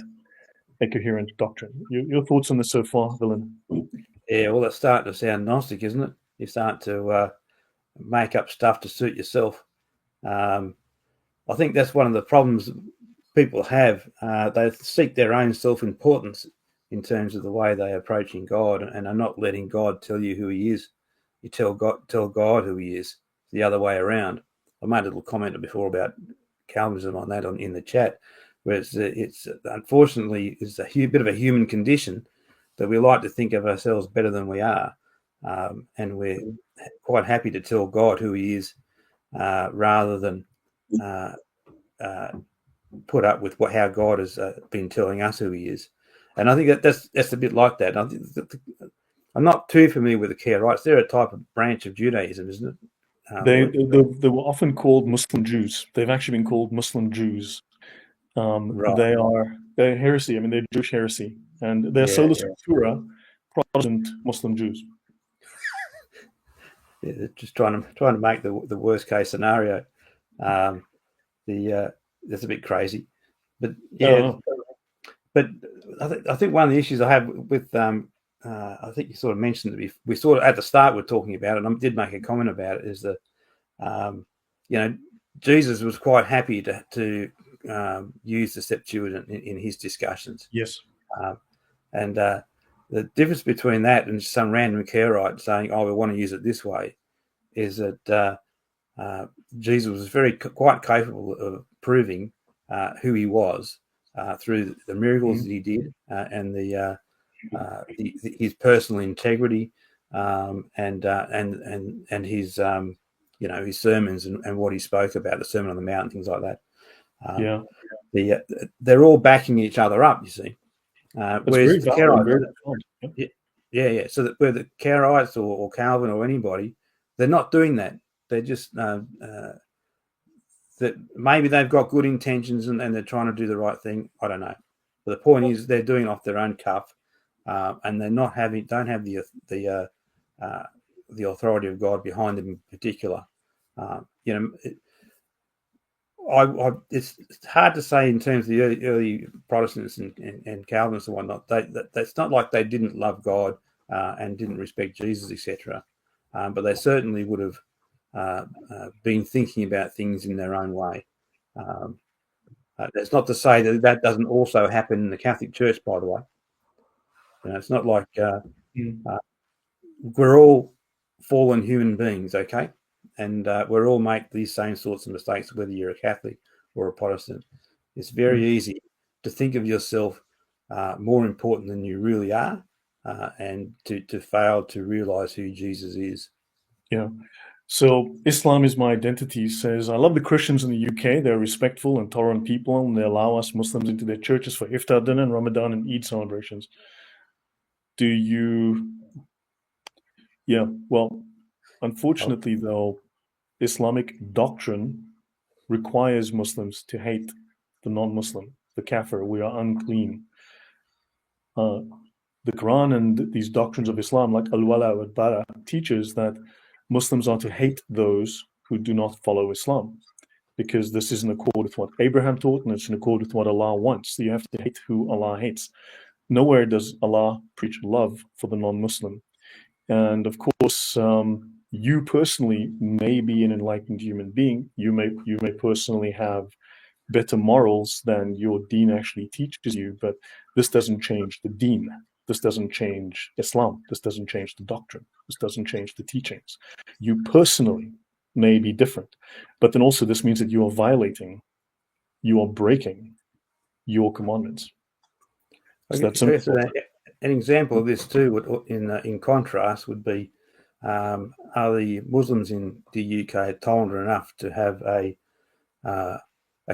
a coherent doctrine. Your thoughts on this so far, Willem? Yeah, well, it's starting to sound Gnostic, isn't it? You start to make up stuff to suit yourself. I think that's one of the problems people have. They seek their own self-importance in terms of the way they're approaching God, and are not letting God tell you who he is. You tell God who he is. The other way around. I made a little comment before about Calvinism on that in the chat, where it's unfortunately is a bit of a human condition that we like to think of ourselves better than we are, and we're quite happy to tell God who he is, rather than put up with how God has been telling us who he is. And I think that's a bit like that. I'm not too familiar with the Karaites. They're a type of branch of Judaism, isn't it? They were often called Muslim Jews. They've actually been called Muslim Jews. Right. They're heresy. I mean, they're Jewish heresy, and they're Sola Scriptura, Protestant Muslim Jews. Yeah, they're just trying to make the worst case scenario. That's a bit crazy, but yeah. But I think one of the issues I have with I think you sort of mentioned that we sort of at the start we're talking about it, and I did make a comment about it, is that Jesus was quite happy to use the Septuagint in his discussions. Yes. And the difference between that and some random Karaite saying, "Oh, we want to use it this way," is that Jesus was quite capable of proving who he was through the miracles that he did, and his personal integrity, and his his sermons and what he spoke about, the Sermon on the Mount, and things like that. They're all backing each other up, you see. Whereas the Karaites, Yeah. So that whether Karaites or Calvin or anybody, they're not doing that. They're just that maybe they've got good intentions and they're trying to do the right thing. I don't know. But the point is they're doing it off their own cuff, and they're don't have the authority of God behind them in particular. It's hard to say in terms of the early Protestants and Calvinists and whatnot. That's not like they didn't love God and didn't respect Jesus, etc. But they certainly would have been thinking about things in their own way. That's not to say that doesn't also happen in the Catholic Church, by the way. It's not like we're all fallen human beings, okay? And we all make these same sorts of mistakes, whether you're a Catholic or a Protestant. It's very easy to think of yourself more important than you really are, and to fail to realize who Jesus is. Yeah. So Islam is my identity says, I love the Christians in the UK. They're respectful and tolerant people, and they allow us Muslims into their churches for iftar dinner and Ramadan and Eid celebrations. Do you? Yeah. Well, unfortunately, though, Islamic doctrine requires Muslims to hate the non-Muslim, the kafir. We are unclean. The Quran and these doctrines of Islam, like al-wala wal-bara, teaches that Muslims are to hate those who do not follow Islam, because this is in accord with what Abraham taught, and it's in accord with what Allah wants. So you have to hate who Allah hates. Nowhere does Allah preach love for the non-Muslim. And of course, you personally may be an enlightened human being. You may personally have better morals than your deen actually teaches you, but this doesn't change the deen. This doesn't change Islam. This doesn't change the doctrine. This doesn't change the teachings. You personally may be different, but then also this means that you are violating, you are breaking your commandments. It's that simple. So an example of this too, in contrast, would be: are the Muslims in the UK tolerant enough to have a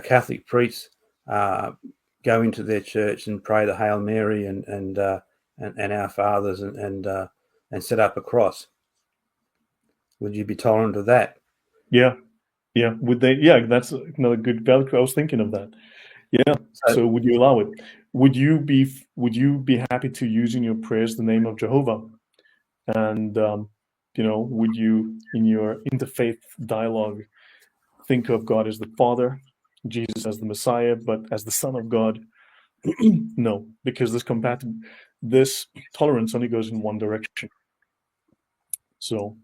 Catholic priest go into their church and pray the Hail Mary and Our Fathers and set up a cross? Would you be tolerant of that? Yeah. Would they? Yeah, that's another good value. I was thinking of that. Yeah. So would you allow it? Would you be happy to use in your prayers the name of Jehovah? And would you, in your interfaith dialogue, think of God as the Father, Jesus as the Messiah, but as the Son of God? No, because this tolerance only goes in one direction. So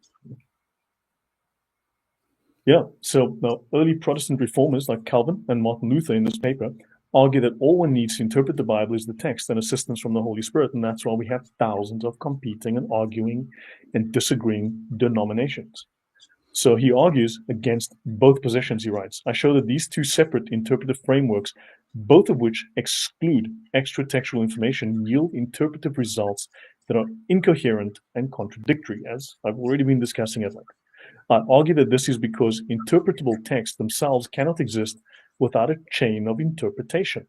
yeah, so now early Protestant reformers like Calvin and Martin Luther in this paper argue that all one needs to interpret the Bible is the text and assistance from the Holy Spirit, and that's why we have thousands of competing and arguing and disagreeing denominations. So he argues against both positions, he writes. I show that these two separate interpretive frameworks, both of which exclude extra-textual information, yield interpretive results that are incoherent and contradictory, as I've already been discussing at length. I argue that this is because interpretable texts themselves cannot exist without a chain of interpretation.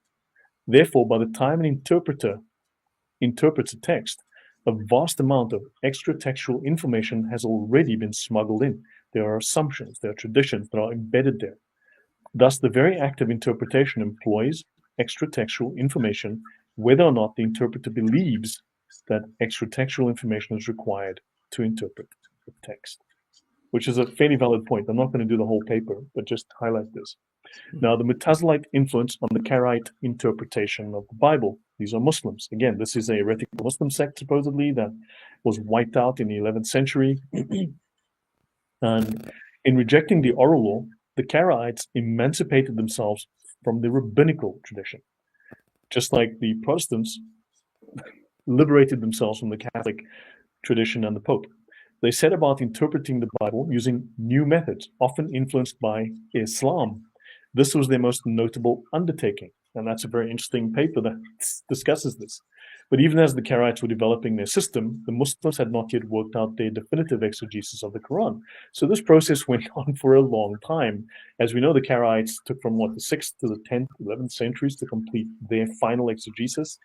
Therefore, by the time an interpreter interprets a text, a vast amount of extra-textual information has already been smuggled in. There are assumptions, there are traditions that are embedded there. Thus, the very act of interpretation employs extra-textual information, whether or not the interpreter believes that extra-textual information is required to interpret the text, which is a fairly valid point. I'm not going to do the whole paper, but just highlight this. Now, the Mutazilite influence on the Karaite interpretation of the Bible. These are Muslims. Again, this is a heretical Muslim sect, supposedly, that was wiped out in the 11th century. And in rejecting the oral law, the Karaites emancipated themselves from the rabbinical tradition, just like the Protestants liberated themselves from the Catholic tradition and the Pope. They set about interpreting the Bible using new methods, often influenced by Islam. This was their most notable undertaking, and that's a very interesting paper that discusses this. But even as the Karaites were developing their system, the Muslims had not yet worked out their definitive exegesis of the Quran. So this process went on for a long time. As we know, the Karaites took from the 6th to the 10th, 11th centuries to complete their final exegesis.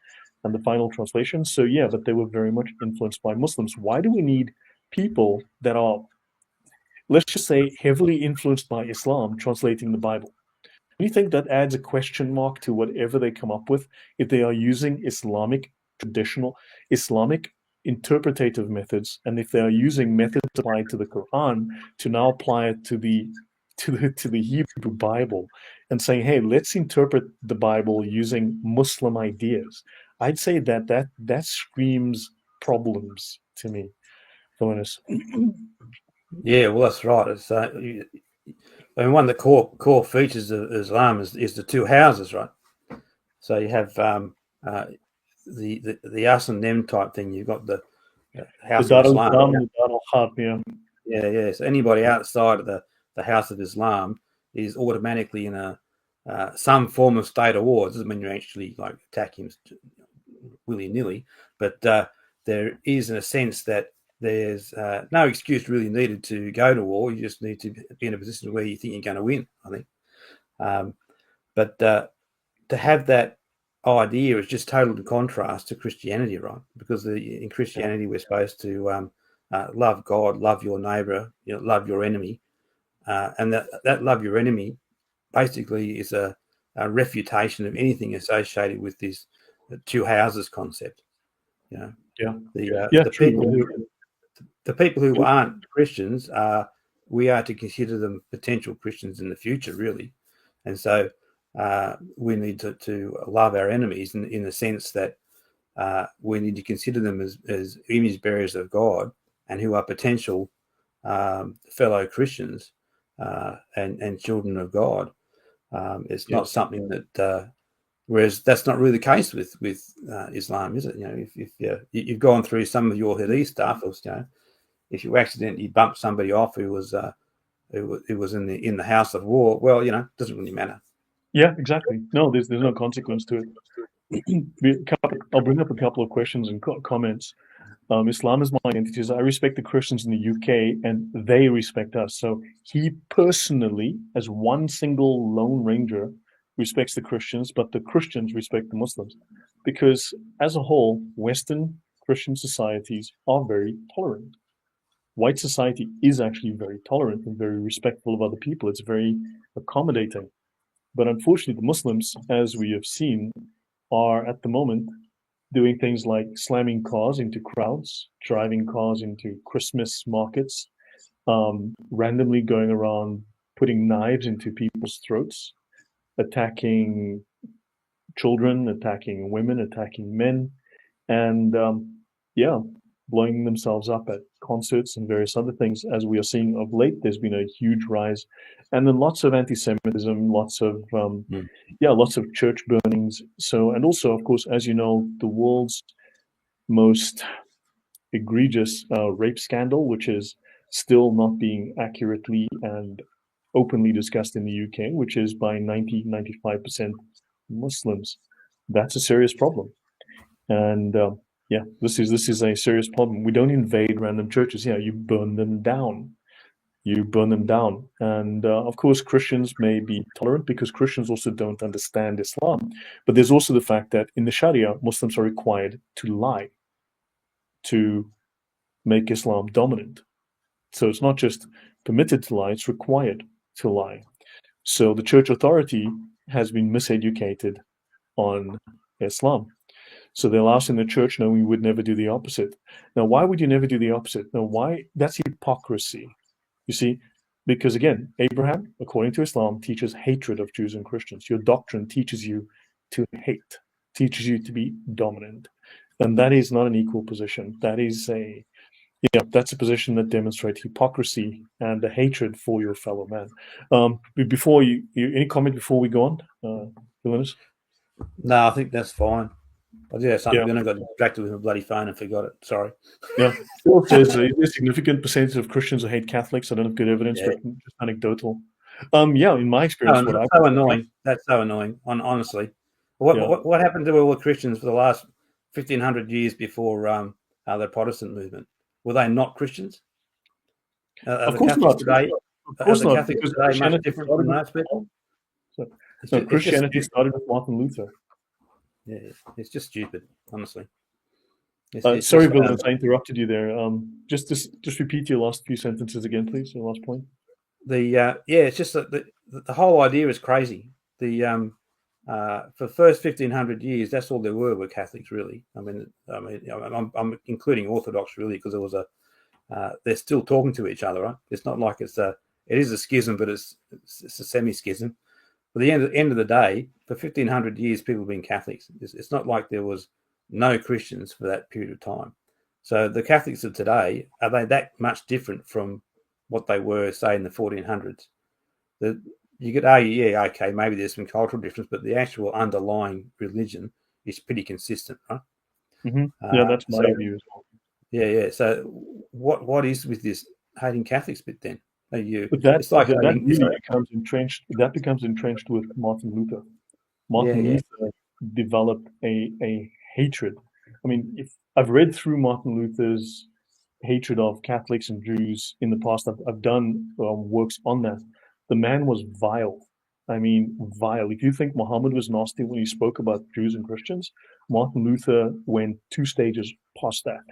and the final translation. So yeah, but they were very much influenced by Muslims. Why do we need people that are, let's just say, heavily influenced by Islam translating the Bible? Do you think that adds a question mark to whatever they come up with if they are using traditional Islamic interpretative methods, and if they are using methods applied to the Quran to now apply it to the Hebrew Bible and saying, hey, let's interpret the Bible using Muslim ideas? I'd say that screams problems to me, Philinus. Yeah, well, that's right. It's I mean, one of the core features of Islam is the two houses, right? So you have the us and them type thing. You've got the house The of Dar Islam. al-Islam and the Dar al-Harb, yeah. Yeah. So anybody outside of the house of Islam is automatically in a some form of state of war. It doesn't mean you actually like attack him willy-nilly, but there is in a sense that there's no excuse really needed to go to war. You just need to be in a position where you think you're going to win, I think. But to have that idea is just total in contrast to Christianity, right? Because in Christianity, we're supposed to love God, love your neighbor, love your enemy. And that love your enemy basically is a refutation of anything associated with this two houses concept. Yeah. The people who aren't Christians we are to consider them potential Christians in the future, really. And so we need to love our enemies in the sense that we need to consider them as image bearers of God and who are potential fellow Christians and children of God. It's not something that whereas that's not really the case with Islam, is it? If you've gone through some of your Hadith stuff, or, if you accidentally bump somebody off who was in the house of war, well, it doesn't really matter. Yeah, exactly. No, there's no consequence to it. I'll bring up a couple of questions and comments. Islam is my identity. I respect the Christians in the UK, and they respect us. So he personally, as one single lone ranger, respects the Christians, but the Christians respect the Muslims, because as a whole, Western Christian societies are very tolerant. White society is actually very tolerant and very respectful of other people. It's very accommodating. But unfortunately, the Muslims, as we have seen, are at the moment doing things like slamming cars into crowds, driving cars into Christmas markets, randomly going around putting knives into people's throats, attacking children, attacking women, attacking men, and blowing themselves up at concerts and various other things. As we are seeing of late, there's been a huge rise, and then lots of anti-Semitism, lots of church burnings. So, and also, of course, as you know, the world's most egregious rape scandal, which is still not being accurately and openly discussed in the UK, which is by 95% Muslims. That's a serious problem. And this is a serious problem. We don't invade random churches. Yeah, you burn them down. And of course, Christians may be tolerant because Christians also don't understand Islam. But there's also the fact that in the Sharia, Muslims are required to lie to make Islam dominant. So it's not just permitted to lie, it's required to lie. So the church authority has been miseducated on Islam. So they'll ask in the church, no, we would never do the opposite. Now, why would you never do the opposite? Now, why? That's hypocrisy. You see, because again, Abraham, according to Islam, teaches hatred of Jews and Christians. Your doctrine teaches you to hate, teaches you to be dominant. And that is not an equal position. That's a position that demonstrates hypocrisy and a hatred for your fellow man. Before any comment before we go on, Philinus? No, I think that's fine. I did have something, then I got distracted with my bloody phone and forgot it. Sorry. Yeah. Phil says a significant percentage of Christians hate Catholics. I don't have good evidence, but just anecdotal. In my experience, That's so annoying. Honestly, what happened to all the Christians for the last 1,500 years before the Protestant movement? Were they not Christians? Of course not. Today, Catholics today much different from those people? Christianity started with Martin Luther. It's just stupid, honestly. Sorry, Villains, I interrupted you there. Just repeat your last few sentences again, please. Your last point. It's just that the whole idea is crazy. For the first 1500 years, that's all there were Catholics, really. I'm including Orthodox, really, because there was they're still talking to each other, right? It's not like it is a schism, but it's a semi-schism. But the end of the day, for 1500 years, people have been Catholics. It's not like there was no Christians for that period of time. So the Catholics of today, are they that much different from what they were, say, in the 1400s? You could argue, yeah, okay, maybe there's some cultural difference, but the actual underlying religion is pretty consistent, right? Yeah, that's my view as well. Yeah. So what is with this hating Catholics bit then? It's like that really becomes entrenched. That becomes entrenched with Martin Luther. Martin Luther developed a hatred. I mean, if I've read through Martin Luther's hatred of Catholics and Jews in the past, I've done works on that. The man was vile. I mean, vile. If you think Muhammad was nasty when he spoke about Jews and Christians, Martin Luther went 2 stages past that.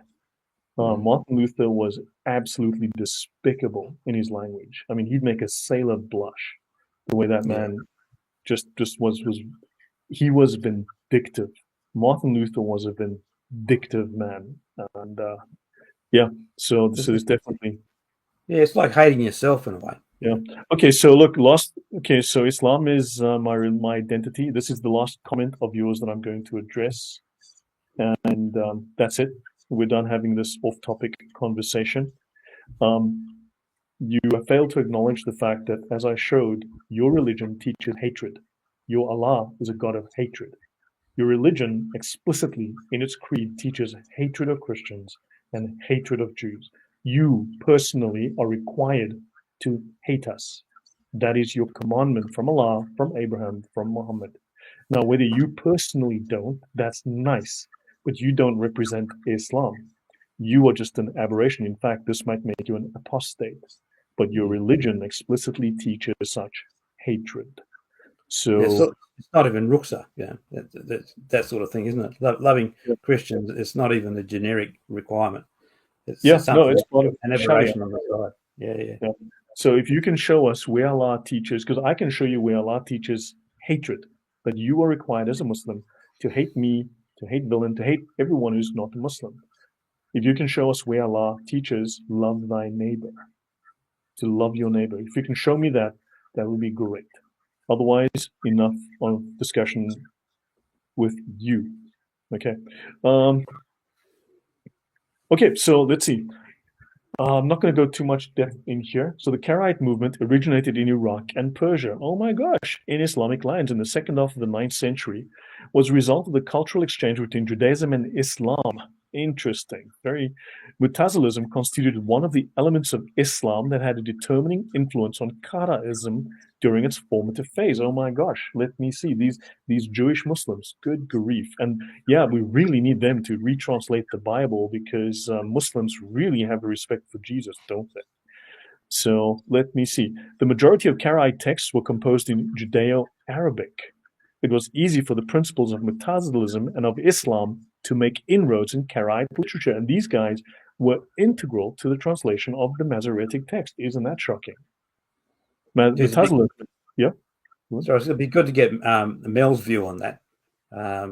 Martin Luther was absolutely despicable in his language. I mean, he'd make a sailor blush the way that man just was. He was vindictive. Martin Luther was a vindictive man, and so there's definitely it's like hating yourself in a way. Yeah. Okay. So look, so Islam is my identity. This is the last comment of yours that I'm going to address, and that's it. We're done having this off-topic conversation. You have failed to acknowledge the fact that, as I showed, your religion teaches hatred. Your Allah is a God of hatred. Your religion explicitly in its creed teaches hatred of Christians and hatred of Jews. You personally are required to hate us. That is your commandment from Allah, from Abraham, from Muhammad. Now, whether you personally don't, that's nice, but you don't represent Islam. You are just an aberration. In fact, this might make you an apostate, but your religion explicitly teaches such hatred. So it's not even rukhsah, that sort of thing, isn't it? Loving Christians, it's not even a generic requirement. It's it's part of an aberration on the side. Yeah. So if you can show us where Allah teaches, because I can show you where Allah teaches hatred, but you are required as a Muslim to hate me, to hate Villain, to hate everyone who's not a Muslim. If you can show us where Allah teaches love thy neighbor, to love your neighbor, if you can show me that, that would be great. Otherwise, enough of discussion with you. Okay. Okay, so let's see. I'm not going to go too much depth in here. So the Karaite movement originated in Iraq and Persia. Oh my gosh, in Islamic lands in the second half of the 9th century, was a result of the cultural exchange between Judaism and Islam. Interesting. Mutazilism constituted one of the elements of Islam that had a determining influence on Karaism during its formative phase. Oh my gosh, let me see these Jewish Muslims. Good grief. And yeah, we really need them to retranslate the Bible, because Muslims really have a respect for Jesus, don't they? So let me see. The majority of Karaite texts were composed in Judeo-Arabic. It was easy for the principles of Mutazilism and of Islam to make inroads in Karaite literature, and these guys were integral to the translation of the Masoretic text. Isn't that shocking? Mutazilism, yeah. So it'd be good to get Mel's view on that,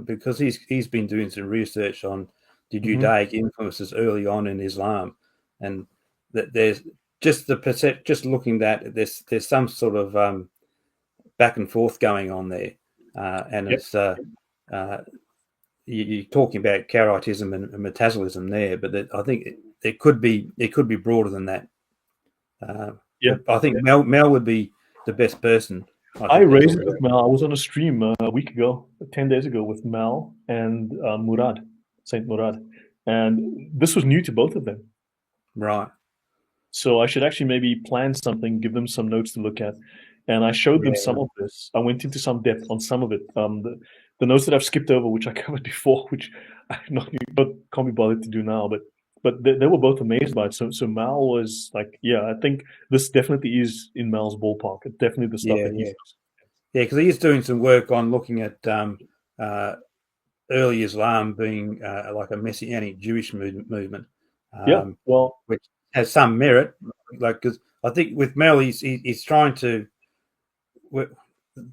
because he's been doing some research on the Judaic influences early on in Islam, and that there's just looking at there's some sort of back and forth going on there, and it's you're talking about Karaitism and Mutazilism there, but I think it could be broader than that. I think Mel would be the best person. I raised it with Mel. I was on a stream a week ago, 10 days ago, with Mel and Saint Murad, and this was new to both of them. Right. So I should actually maybe plan something, give them some notes to look at, and I showed them some of this. I went into some depth on some of it. The notes that I've skipped over, which I covered before, which I can't be bothered to do now, but they were both amazed by it. So Mal was like, yeah, I think this definitely is in Mal's ballpark. It's definitely the stuff that he's... Yeah, because he is doing some work on looking at early Islam being like a Messianic Jewish movement, Yeah, well, which has some merit. Like, because I think with Mel, he's trying to.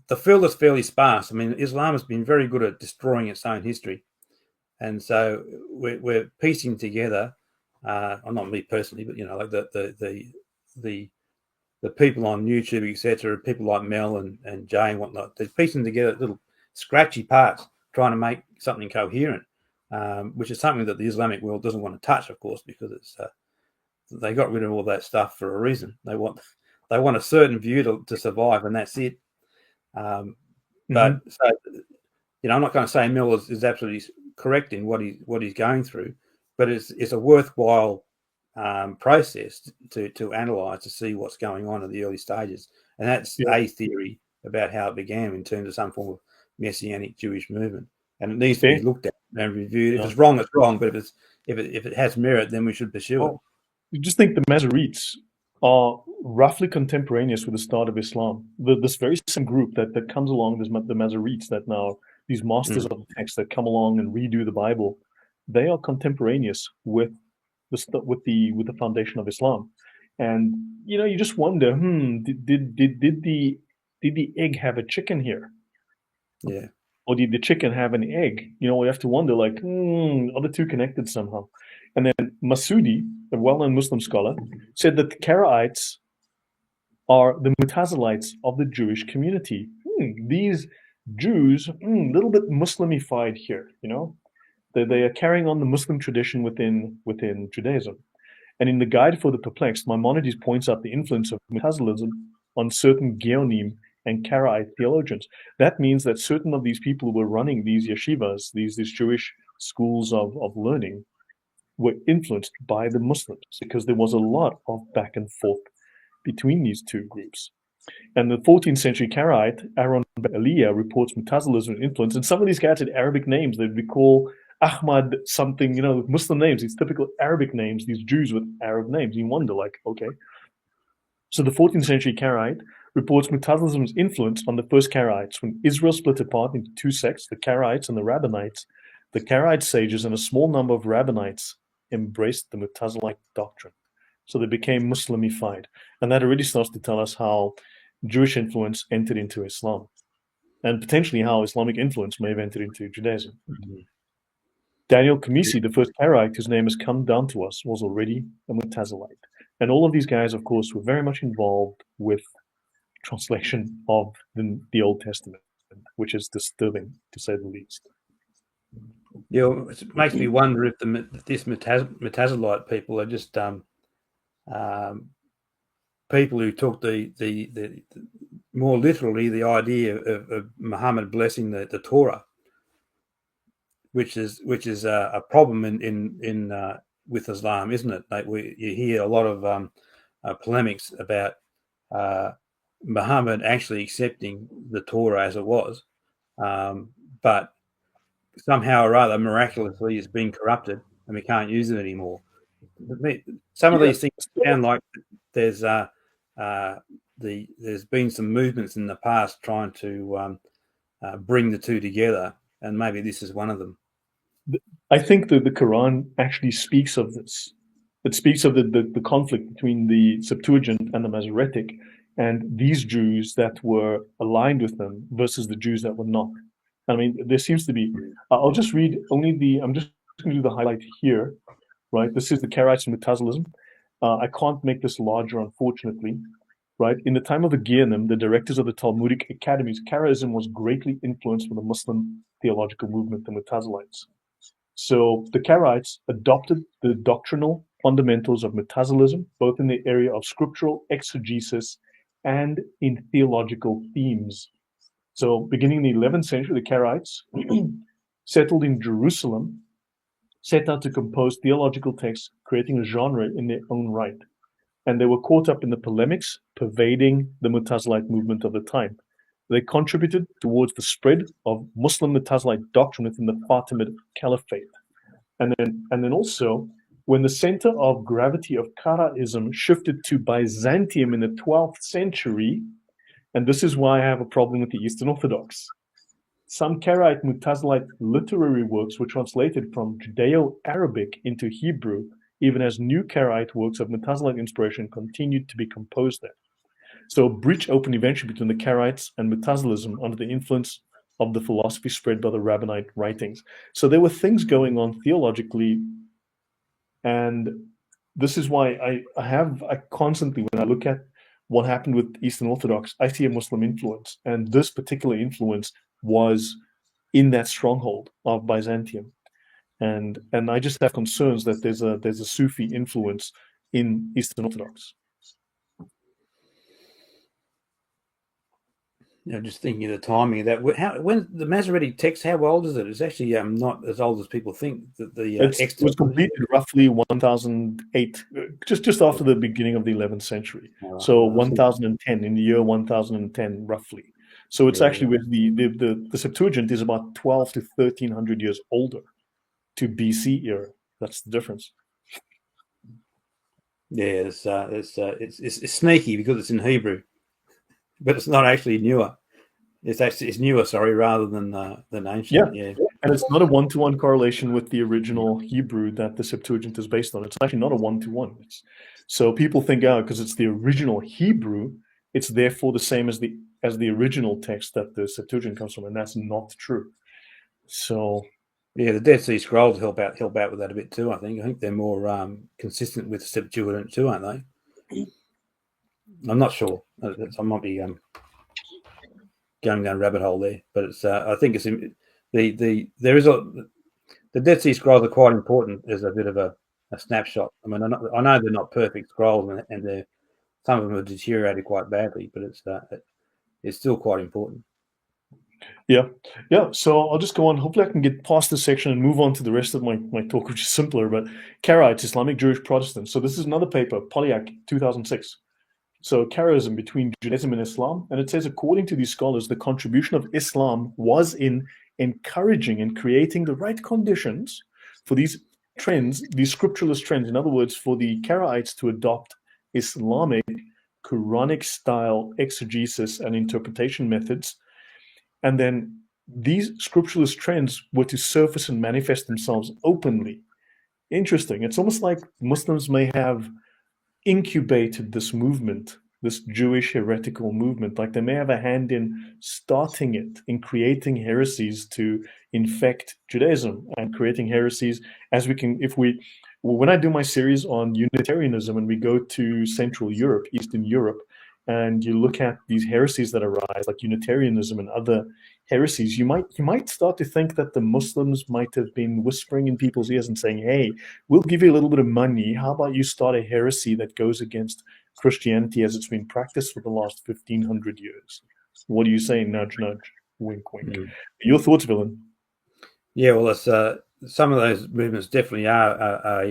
The field is fairly sparse. I mean, Islam has been very good at destroying its own history, and so we're piecing together. Not me personally, but like the people on YouTube, etc., people like Mel and Jay and whatnot, they're piecing together little scratchy parts, trying to make something coherent, which is something that the Islamic world doesn't want to touch, of course, because it's they got rid of all that stuff for a reason. They want a certain view to survive, and that's it. But so, I'm not going to say Mel is absolutely correct in what he's going through, but it's a worthwhile process to analyze to see what's going on in the early stages, and that's a theory about how it began in terms of some form of Messianic Jewish movement, and it needs to be looked at and reviewed. If it's wrong, it's wrong, but if it has merit, then we should pursue it. You just think the Masoretes are roughly contemporaneous with the start of Islam. This very same group that comes along, the Masoretes, that now these masters of the text that come along and redo the Bible, they are contemporaneous with the foundation of Islam. And you just wonder, did the egg have a chicken here? Yeah. Or did the chicken have an egg? We have to wonder, like, are the two connected somehow? And then Masudi, a well-known Muslim scholar, said that the Karaites are the Mutazilites of the Jewish community. These Jews, a little bit Muslimified here, They are carrying on the Muslim tradition within Judaism. And in the Guide for the Perplexed, Maimonides points out the influence of Mutazilism on certain Geonim and Karaite theologians. That means that certain of these people who were running these yeshivas, these Jewish schools of learning, were influenced by the Muslims, because there was a lot of back and forth between these two groups. And the 14th century Karaite, Aaron Aliyah, reports Mutazilism influence. And some of these guys had Arabic names that we call Ahmad something, Muslim names, these typical Arabic names, these Jews with Arab names. You wonder, like, okay. So the 14th century Karaite reports Mutazilism's influence on the first Karaites. When Israel split apart into two sects, the Karaites and the Rabbinites, the Karaite sages and a small number of Rabbinites embraced the Mutazilite doctrine. So they became Muslimified. And that already starts to tell us how Jewish influence entered into Islam, and potentially how Islamic influence may have entered into Judaism. Daniel Kamisi, the first Karaite whose name has come down to us, was already a Mutazilite. And all of these guys, of course, were very much involved with translation of the Old Testament, which is disturbing, to say the least. Yeah, it makes me wonder if this Mutazilite people are just people who took the more literally the idea of Muhammad blessing the Torah, which is a problem in with Islam, isn't it? Like you hear a lot of polemics about Muhammad actually accepting the Torah as it was, but somehow or other, miraculously, it's been corrupted and we can't use it anymore. Some of these things sound like there's been some movements in the past trying to bring the two together, and maybe this is one of them. I think that the Quran actually speaks of this. It speaks of the conflict between the Septuagint and the Masoretic, and these Jews that were aligned with them versus the Jews that were not. I mean, there seems to be. I'll just read only I'm just going to do the highlight here, right? This is the Karaites and Mutazilism. I can't make this larger, unfortunately. Right? In the time of the Geonim, the directors of the Talmudic academies, Karaism was greatly influenced by the Muslim theological movement, the Mutazilites. So the Karaites adopted the doctrinal fundamentals of Mutazilism, both in the area of scriptural exegesis and in theological themes. So beginning in the 11th century, the Karaites settled in Jerusalem, set out to compose theological texts, creating a genre in their own right. And they were caught up in the polemics pervading the Mutazilite movement of the time. They contributed towards the spread of Muslim Mutazilite doctrine within the Fatimid Caliphate. And then also, when the center of gravity of Karaism shifted to Byzantium in the 12th century, and this is why I have a problem with the Eastern Orthodox. Some Karaite Mutazilite literary works were translated from Judeo-Arabic into Hebrew, even as new Karaite works of Mutazilite inspiration continued to be composed there. So a breach opened eventually between the Karaites and Mutazilism under the influence of the philosophy spread by the Rabbinite writings. So there were things going on theologically, and this is why I constantly, when I look at what happened with Eastern Orthodox, I see a Muslim influence, and this particular influence was in that stronghold of Byzantium, and I just have concerns that there's a Sufi influence in Eastern Orthodox. Just thinking of the timing of that. When the Masoretic text, how old is it? It's actually not as old as people think. That it was completed roughly 1008, just after the beginning of the 11th century. Oh, so 1010, in the year 1010, roughly. So it's actually with the Septuagint is about 12 to 1300 years older to BC era. That's the difference. Yeah, it's sneaky because it's in Hebrew, but it's not actually newer. It's newer, sorry, rather than ancient. Yeah, and it's not a one-to-one correlation with the original Hebrew that the Septuagint is based on. It's actually not a one-to-one. So people think, because it's the original Hebrew, it's therefore the same as the original text that the Septuagint comes from, and that's not true. So, yeah, the Dead Sea Scrolls help out with that a bit too. I think they're more consistent with the Septuagint too, aren't they? I'm not sure. I might be going down a rabbit hole there, but it's I think it's the Dead Sea Scrolls are quite important as a bit of a snapshot. I mean, I know they're not perfect scrolls, and some of them have deteriorated quite badly, but it's still quite important. Yeah. So I'll just go on. Hopefully, I can get past this section and move on to the rest of my talk, which is simpler. But Karaites, Islamic Jewish Protestants. So this is another paper, Polyak, 2006. So Karaism between Judaism and Islam. And it says, according to these scholars, the contribution of Islam was in encouraging and creating the right conditions for these trends, these scripturalist trends. In other words, for the Karaites to adopt Islamic Quranic style exegesis and interpretation methods. And then these scripturalist trends were to surface and manifest themselves openly. Interesting. It's almost like Muslims may have incubated this movement, this Jewish heretical movement, like they may have a hand in starting it, in creating heresies to infect Judaism and creating heresies as we can, when I do my series on Unitarianism and we go to Central Europe, Eastern Europe, and you look at these heresies that arise, like Unitarianism and other heresies, you might start to think that the Muslims might have been whispering in people's ears and saying, hey, we'll give you a little bit of money. How about you start a heresy that goes against Christianity as it's been practiced for the last 1,500 years? What do you say? Nudge, nudge, wink, wink. Your thoughts, Villain? Yeah, well, it's some of those movements definitely are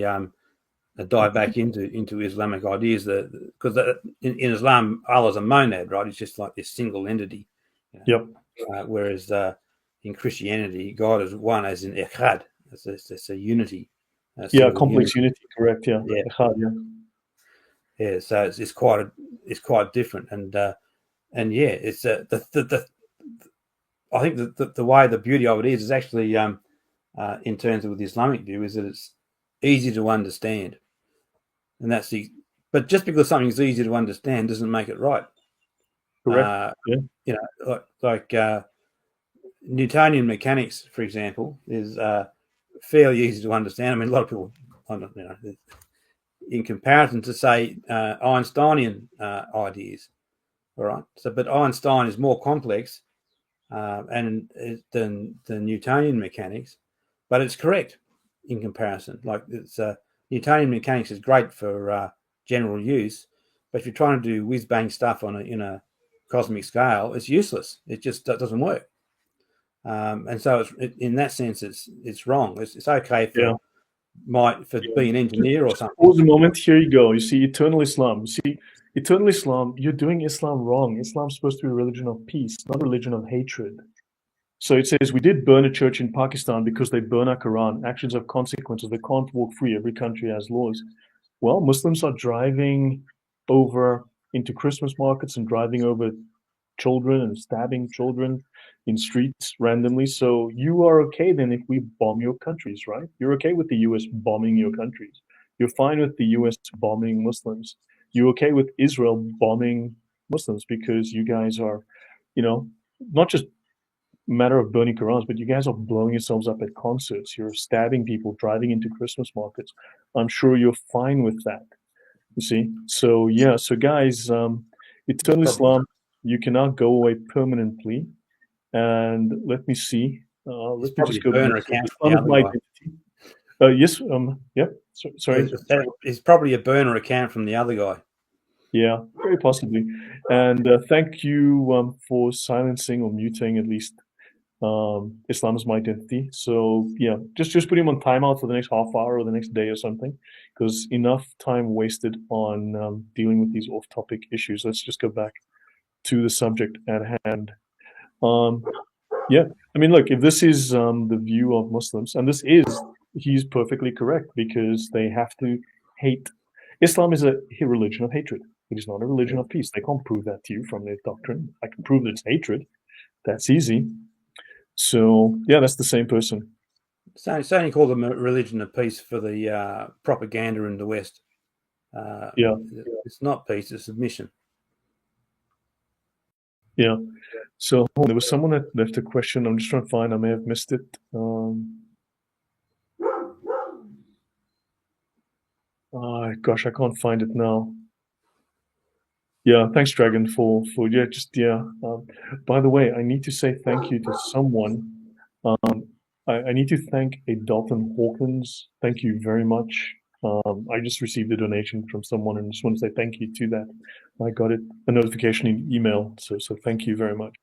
a dive back into Islamic ideas, because in Islam, Allah's a monad, right? It's just like this single entity. Yep. Whereas in Christianity, God is one, as in echad. It's a unity. Complex unity, correct? Yeah. Echad, yeah. So it's quite different, and yeah, it's I think the way the beauty of it is actually in terms of the Islamic view is that it's easy to understand, and but just because something's easy to understand doesn't make it right. Correct. You know, like Newtonian mechanics, for example, is fairly easy to understand. I mean, a lot of people, in comparison to, say, Einsteinian ideas, all right. So, but Einstein is more complex than Newtonian mechanics, but it's correct in comparison. Like Newtonian mechanics is great for general use, but if you're trying to do whiz bang stuff in a cosmic scale, it's useless. It just doesn't work. And so in that sense, it's wrong. It's okay for being an engineer or something. Pause a moment. Here you go. You see, eternal Islam. Eternal Islam, you're doing Islam wrong. Islam's supposed to be a religion of peace, not a religion of hatred. So it says, we did burn a church in Pakistan because they burn our Quran. Actions have consequences. They can't walk free. Every country has laws. Well, Muslims are driving over into Christmas markets and driving over children and stabbing children in streets randomly. So you are okay then if we bomb your countries, right? You're okay with the US bombing your countries. You're fine with the US bombing Muslims. You're okay with Israel bombing Muslims because you guys are, not just matter of burning Qurans, but you guys are blowing yourselves up at concerts. You're stabbing people, driving into Christmas markets. I'm sure you're fine with that. You see? So yeah, so guys, Eternal Islam, you cannot go away permanently. And let me see. Let me probably just go burner back. account for Islam the is other my guy. identity. Yes. Yep. Sorry. It's probably a burner account from the other guy. Yeah, very possibly. And thank you for silencing or muting at least Islam is my identity. So yeah, just put him on timeout for the next half hour or the next day or something, because enough time wasted on dealing with these off-topic issues. Let's just go back to the subject at hand. Um, yeah, I mean, look, if this is the view of Muslims, and he's perfectly correct because they have to hate. Islam is a religion of hatred. It is not a religion of peace. They can't prove that to you from their doctrine. I can prove that it's hatred. That's easy. So yeah, that's the same person. It's only called a religion of peace for the propaganda in the West. Yeah, It's not peace; it's submission. yeah. So there was someone that left a question. I'm just trying to find. I may have missed it. Gosh, I can't find it now. Yeah, thanks, Dragon, for yeah. By the way, I need to say thank you to someone. I need to thank a Dalton Hawkins. Thank you very much. I just received a donation from someone, and just want to say thank you to that. I got a notification in email, so thank you very much.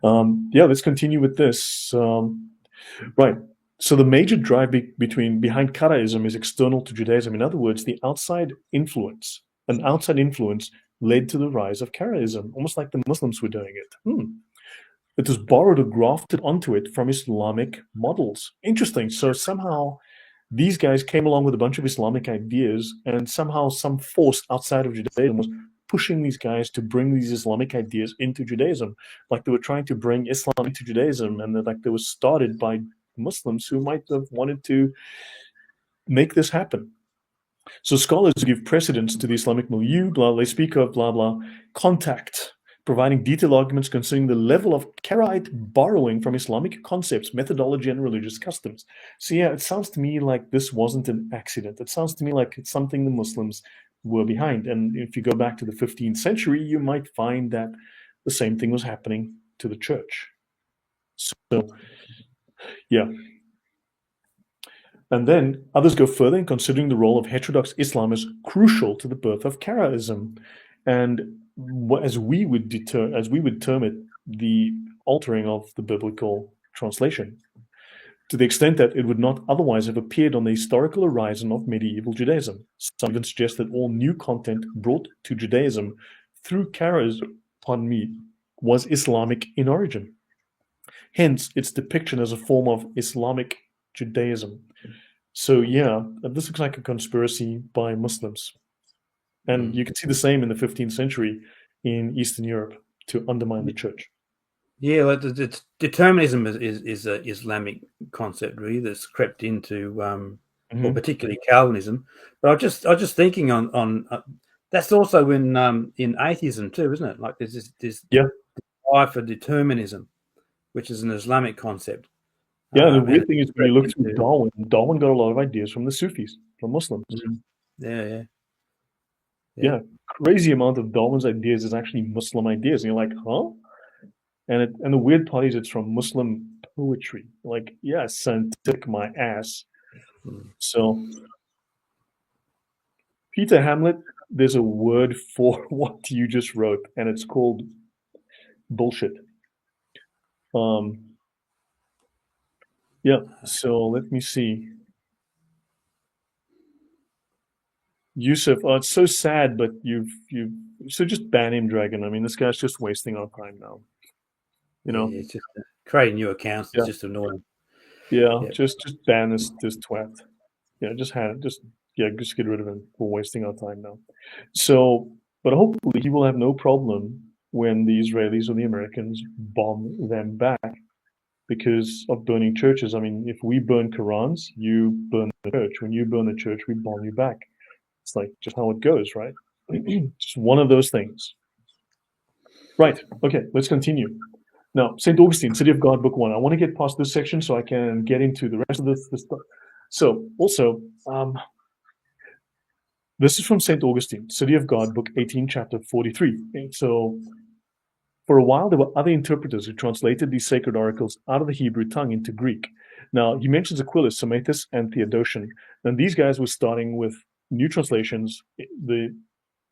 Yeah, let's continue with this. Right. So the major drive behind Karaism is external to Judaism. In other words, the outside influence, an outside influence led to the rise of Karaism, almost like the Muslims were doing it. It was borrowed or grafted onto it from Islamic models. Interesting. So somehow these guys came along with a bunch of Islamic ideas, and somehow some force outside of Judaism was pushing these guys to bring these Islamic ideas into Judaism, like they were trying to bring Islam into Judaism, and like they were started by Muslims who might have wanted to make this happen. So scholars give precedence to the Islamic milieu, blah, they speak of blah, blah, contact, providing detailed arguments concerning the level of Karaite borrowing from Islamic concepts, methodology, and religious customs. So yeah, it sounds to me like this wasn't an accident. It sounds to me like it's something the Muslims were behind. And if you go back to the 15th century, you might find that the same thing was happening to the church. So yeah. And then others go further in considering the role of heterodox Islam as crucial to the birth of Karaism, and as we would term it, the altering of the biblical translation, to the extent that it would not otherwise have appeared on the historical horizon of medieval Judaism. Some even suggest that all new content brought to Judaism through Karaism, was Islamic in origin. Hence, its depiction as a form of Islamic Judaism. So yeah, this looks like a conspiracy by Muslims. And you can see the same in the 15th century in Eastern Europe to undermine the church. Yeah, like determinism is an Islamic concept really that's crept into, well, particularly Calvinism. But I was just thinking on that's also in atheism too, isn't it? Like there's this Yeah. desire for determinism, which is an Islamic concept. Yeah, and the And weird it's thing is when you crept look through into, Darwin got a lot of ideas from the Sufis, from Muslims. yeah. Yeah, crazy amount of Darwin's ideas is actually Muslim ideas. And you're like, huh? And the weird part is it's from Muslim poetry. Like, yeah, scientific my ass. So Peter Hamlet, there's a word for what you just wrote, and it's called bullshit. Yeah, so let me see. Yusuf, oh, it's so sad, but you've so just ban him, Dragon. I mean, this guy's just wasting our time now. You know? It's just creating new accounts. It's Yeah. just annoying. Yeah, Yeah. just ban this twat. Yeah, just get rid of him for wasting our time now. So, but hopefully he will have no problem when the Israelis or the Americans bomb them back because of burning churches. I mean, if we burn Qurans, you burn the church. When you burn the church, we bomb you back. It's like just how it goes, right? Just one of those things. Right. Okay, let's continue. Now, St. Augustine, City of God, Book 1. I want to get past this section so I can get into the rest of this stuff. So, also, this is from St. Augustine, City of God, Book 18, Chapter 43. Okay, so, for a while, there were other interpreters who translated these sacred oracles out of the Hebrew tongue into Greek. Now, he mentions Aquilus, Symmachus, and Theodotion. And these guys were starting with new translations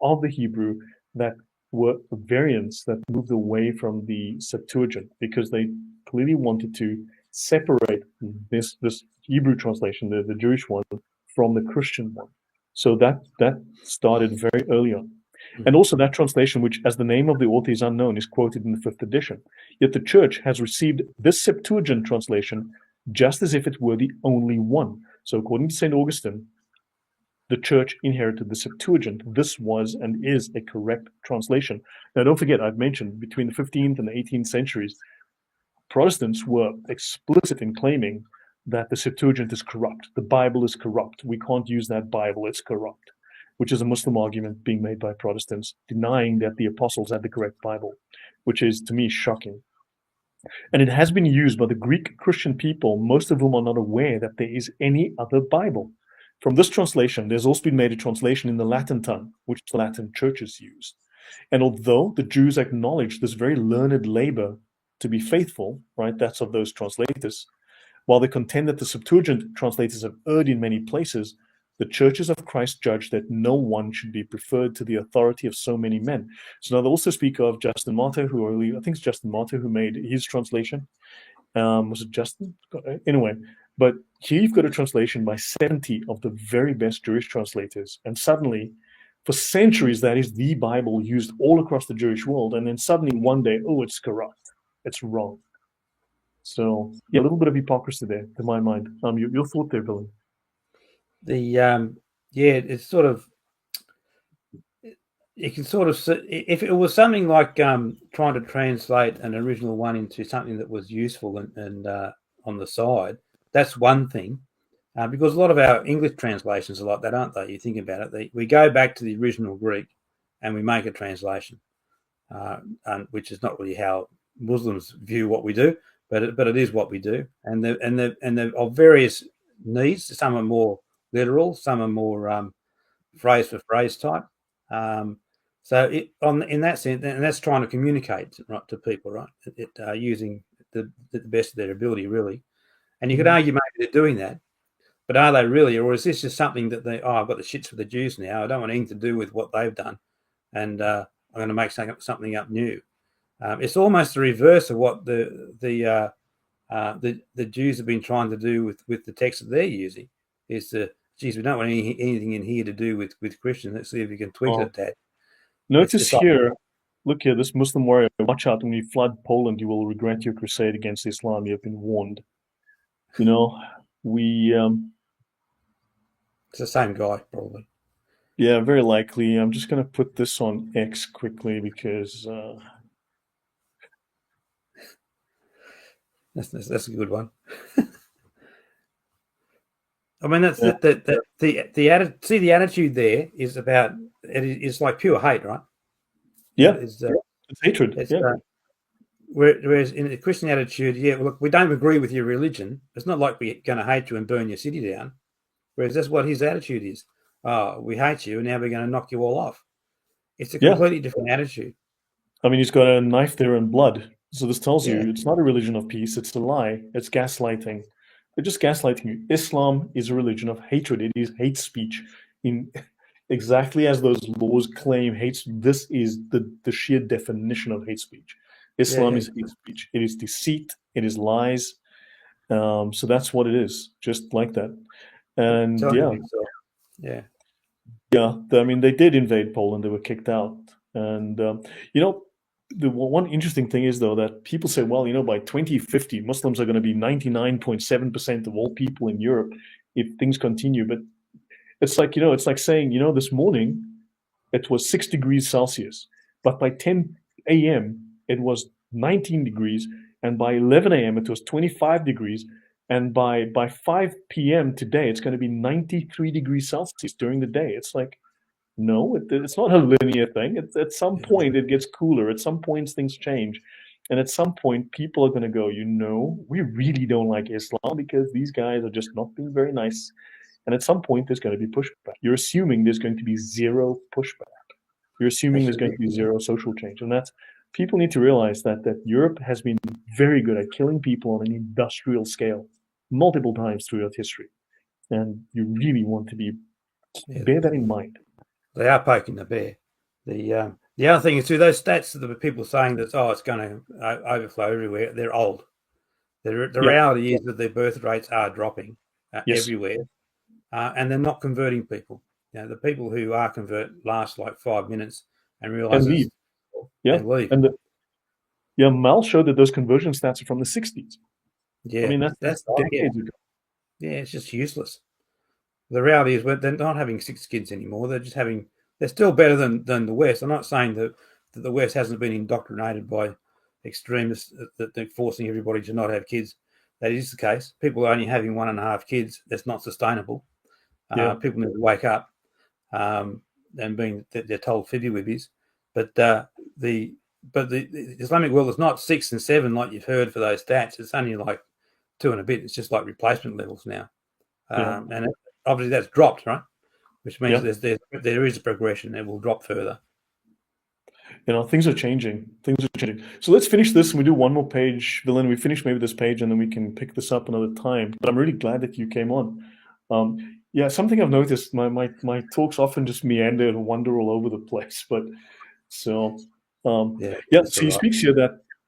of the Hebrew that were variants that moved away from the Septuagint because they clearly wanted to separate this Hebrew translation, the Jewish one, from the Christian one. So that started very early on. And also that translation, which as the name of the author is unknown, is quoted in the 5th edition. Yet the church has received this Septuagint translation just as if it were the only one. So according to St. Augustine, the church inherited the Septuagint. This was and is a correct translation. Now, don't forget, I've mentioned between the 15th and the 18th centuries, Protestants were explicit in claiming that the Septuagint is corrupt. The Bible is corrupt. We can't use that Bible. It's corrupt, which is a Muslim argument being made by Protestants, denying that the apostles had the correct Bible, which is, to me, shocking. And it has been used by the Greek Christian people, most of whom are not aware that there is any other Bible. From this translation, there's also been made a translation in the Latin tongue, which the Latin churches used. And although the Jews acknowledge this very learned labor to be faithful, right, that's of those translators, while they contend that the Septuagint translators have erred in many places, the churches of Christ judge that no one should be preferred to the authority of so many men. So now they also speak of Justin Martyr, I think it's Justin Martyr who made his translation. Was it Justin? Anyway, but here you've got a translation by 70 of the very best Jewish translators. And suddenly, for centuries, that is the Bible used all across the Jewish world. And then suddenly one day, oh, it's corrupt. It's wrong. So, yeah, a little bit of hypocrisy there, to my mind. Your thought there, Billy? It's sort of, you can sort of see, if it was something like trying to translate an original one into something that was useful and on the side, that's one thing. Because a lot of our English translations are like that, aren't they? You think about it, we go back to the original Greek and we make a translation, which is not really how Muslims view what we do, but it is what we do. And they're of various needs. Some are more literal, some are more phrase for phrase type. So in that sense, and that's trying to communicate right to people, right? Using the best of their ability, really. And you could argue maybe they're doing that, but are they really, or is this just something that I've got the shits for the Jews now. I don't want anything to do with what they've done, and I'm going to make something up new. It's almost the reverse of what the Jews have been trying to do with the text that they're using. Is geez, we don't want anything in here to do with Christians. Let's see if we can tweak it at that. Notice here, look here, this Muslim warrior, watch out, when you flood Poland, you will regret your crusade against Islam. You have been warned. You know, it's the same guy, probably. Yeah, very likely. I'm just going to put this on X quickly because... That's a good one. I mean, that's the attitude there is about it's like pure hate, right? Yeah, it's hatred. Whereas in the Christian attitude, look, we don't agree with your religion. It's not like we're going to hate you and burn your city down. Whereas that's what his attitude is. Oh, we hate you, and now we're going to knock you all off. It's a completely different attitude. I mean, he's got a knife there and blood. So this tells you it's not a religion of peace. It's a lie. It's gaslighting. They're just gaslighting you. Islam is a religion of hatred. It is hate speech. In exactly as those laws claim hate. This is the sheer definition of hate speech. Islam is hate speech. It is deceit. It is lies. So that's what it is. Just like that. And I mean, they did invade Poland. They were kicked out. And the one interesting thing is, though, that people say, well, by 2050, Muslims are going to be 99.7% of all people in Europe if things continue. But it's like saying, this morning it was 6 degrees Celsius, but by 10 a.m. it was 19 degrees, and by 11 a.m. it was 25 degrees, and by 5 p.m. today it's going to be 93 degrees Celsius during the day. It's like, no, it's not a linear thing. At some point it gets cooler. At some points things change. And at some point, people are going to go, we really don't like Islam because these guys are just not being very nice. And at some point, there's going to be pushback. You're assuming there's going to be zero pushback. You're assuming there's going to be zero social change. And that's, people need to realize that Europe has been very good at killing people on an industrial scale multiple times throughout history. And you really want to bear that in mind. They are poking the bear. The other thing is, too, those stats that the people saying that, it's going to overflow everywhere, they're old. The reality is that their birth rates are dropping everywhere, and they're not converting people. The people who are convert last like 5 minutes and realize and leave. And leave. And Mal showed that those conversion stats are from the 60s. Yeah, I mean, that's decades ago. Yeah, it's just useless. The reality is they're not having 6 kids anymore. They're still better than the West. I'm not saying that the West hasn't been indoctrinated by extremists that they're forcing everybody to not have kids. That is the case. People are only having 1.5 kids. That's not sustainable. People need to wake up and they're told fibby-wibbies. But the Islamic world is not 6 and 7 like you've heard for those stats. It's only like 2 and a bit. It's just like replacement levels now. And obviously that's dropped, right? Which means there is a progression. It will drop further. Things are changing. So let's finish this and we do one more page. Villain, we finish maybe this page and then we can pick this up another time. But I'm really glad that you came on. Something I've noticed, my talks often just meander and wander all over the place. But so he speaks here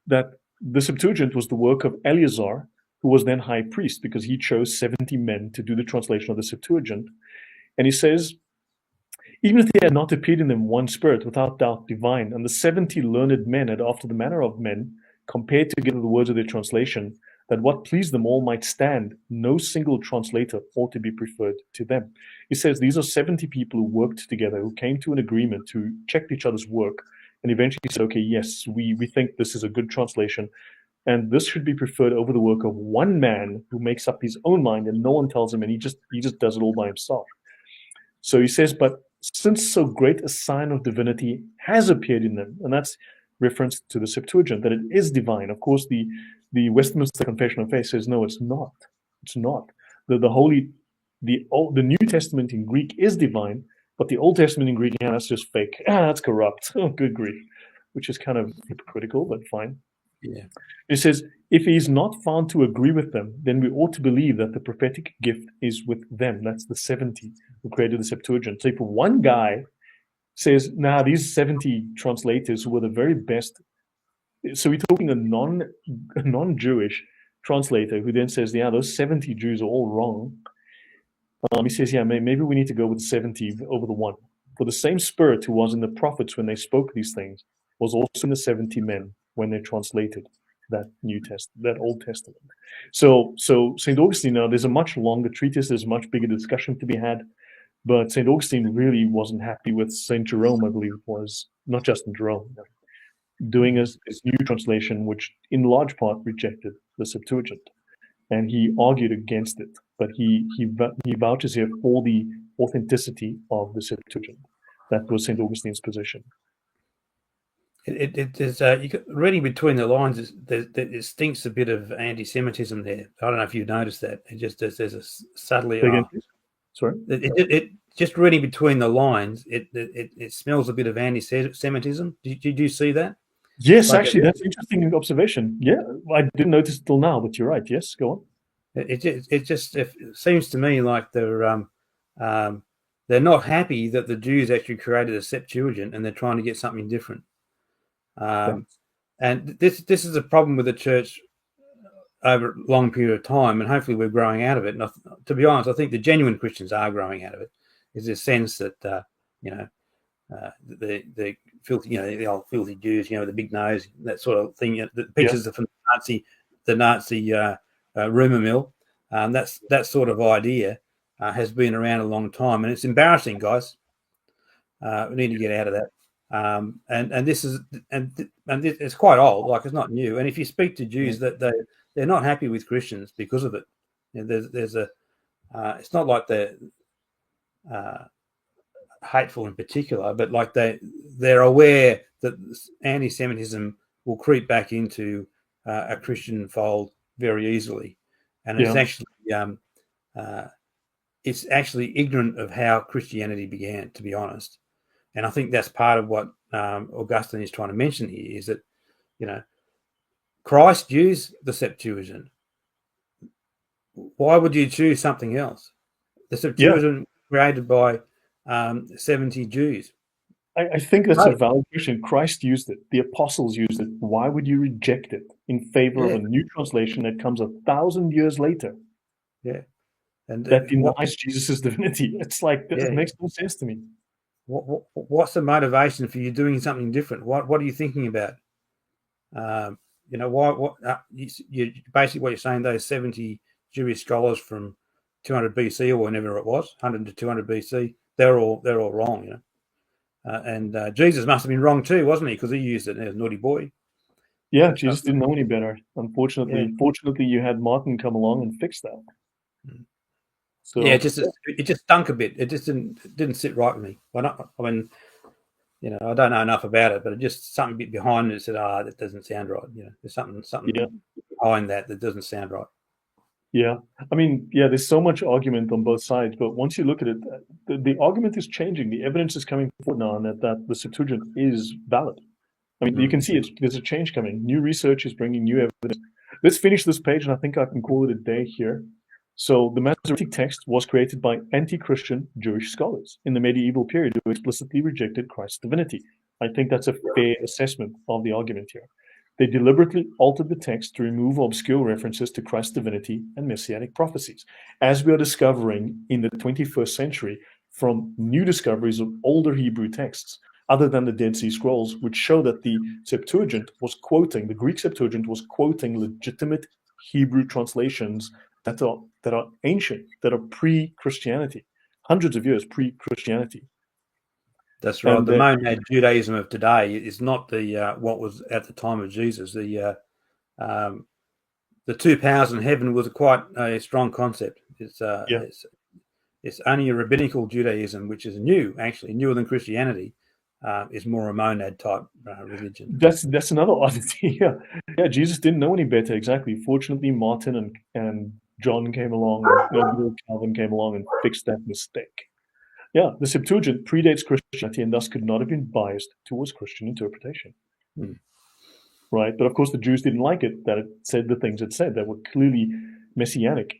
that the Septuagint was the work of Eleazar, who was then high priest, because he chose 70 men to do the translation of the Septuagint. And he says, even if there had not appeared in them one spirit, without doubt divine, and the 70 learned men had after the manner of men compared together the words of their translation, that what pleased them all might stand, no single translator ought to be preferred to them. He says these are 70 people who worked together, who came to an agreement, who checked each other's work, and eventually said, okay, yes, we think this is a good translation, and this should be preferred over the work of one man who makes up his own mind and no one tells him, and he just does it all by himself. So he says, but since so great a sign of divinity has appeared in them, and that's reference to the Septuagint, that it is divine. Of course, the Westminster Confession of Faith says, no, it's not. It's not. The New Testament in Greek is divine, but the Old Testament in Greek, that's just fake. That's corrupt. Oh, good grief. Which is kind of hypocritical, but fine. Yeah. It says, if he is not found to agree with them, then we ought to believe that the prophetic gift is with them. That's the 70 who created the Septuagint. So if one guy says, these 70 translators who were the very best, so we're talking a non-Jewish translator who then says, those 70 Jews are all wrong. He says, maybe we need to go with 70 over the one. For the same spirit who was in the prophets when they spoke these things was also in the 70 men when they translated that Old Testament. So St. Augustine, now there's a much longer treatise, there's a much bigger discussion to be had, but St. Augustine really wasn't happy with St. Jerome, I believe it was, not Justin Jerome, doing his new translation, which in large part rejected the Septuagint. And he argued against it, but he vouches here for the authenticity of the Septuagint. That was St. Augustine's position. It is reading between the lines. It stinks a bit of anti-Semitism there. I don't know if you noticed that. There's a subtly. Sorry. It just reading between the lines. It smells a bit of anti-Semitism. Did you see that? Yes, actually, that's an interesting observation. Yeah, I didn't notice it till now, but you're right. Yes, go on. It seems to me like they're not happy that the Jews actually created a Septuagint and they're trying to get something different. And this is a problem with the church over a long period of time, and hopefully we're growing out of it. And to be honest, I think the genuine Christians are growing out of it. Is this sense that the filthy, the old filthy Jews, the big nose, that sort of thing. The pictures are from the Nazi rumor mill. That sort of idea has been around a long time, and it's embarrassing, guys. We need to get out of that. And this is it's quite old, like it's not new. And if you speak to Jews, that they're not happy with Christians because of it. You know, there's a it's not like they're hateful in particular, but like they're aware that anti-Semitism will creep back into a Christian fold very easily, and it's actually ignorant of how Christianity began, to be honest. And I think that's part of what Augustine is trying to mention here, is that, you know, Christ used the Septuagint. Why would you choose something else? The Septuagint created by 70 Jews. I think that's a valid question. Christ used it. The apostles used it. Why would you reject it in favor of a new translation that comes 1,000 years later? Yeah. And that denies Jesus' divinity. It's like, this makes no sense to me. What's the motivation for you doing something different? What are you thinking about? You know, you basically what you're saying, those 70 Jewish scholars from 200 BC or whenever it was, 100 to 200 BC, they're all wrong, you know. And Jesus must have been wrong too, wasn't he? Because he used it as a naughty boy. Yeah, Jesus didn't know any better. Unfortunately, fortunately, you had Martin come along and fix that. So yeah, it just stunk a bit. It just didn't sit right with me. I mean, you know, I don't know enough about it, but it just something bit behind it said, that doesn't sound right. You know, there's something behind that doesn't sound right. Yeah, I mean, there's so much argument on both sides, but once you look at it, the argument is changing. The evidence is coming forward now, and that the Septuagint is valid. I mean, you can see there's a change coming. New research is bringing new evidence. Let's finish this page, and I think I can call it a day here. So the Masoretic text was created by anti-Christian Jewish scholars in the medieval period who explicitly rejected Christ's divinity. I think that's a fair assessment of the argument here. They deliberately altered the text to remove obscure references to Christ's divinity and messianic prophecies, as we are discovering in the 21st century from new discoveries of older Hebrew texts, other than the Dead Sea Scrolls, which show that the Septuagint was quoting, the Greek Septuagint was quoting legitimate Hebrew translations that are ancient, that are pre-Christianity, hundreds of years pre-Christianity. That's right. The monad Judaism of today is not the what was at the time of Jesus. The two powers in heaven was quite a strong concept. It's only a rabbinical Judaism, which is actually newer than Christianity, is more a monad type religion. That's another oddity. Yeah. Jesus didn't know any better. Exactly. Fortunately, Martin and John came along, Calvin came along and fixed that mistake. Yeah, the Septuagint predates Christianity and thus could not have been biased towards Christian interpretation. Right? But of course, the Jews didn't like it, that it said the things it said that were clearly messianic.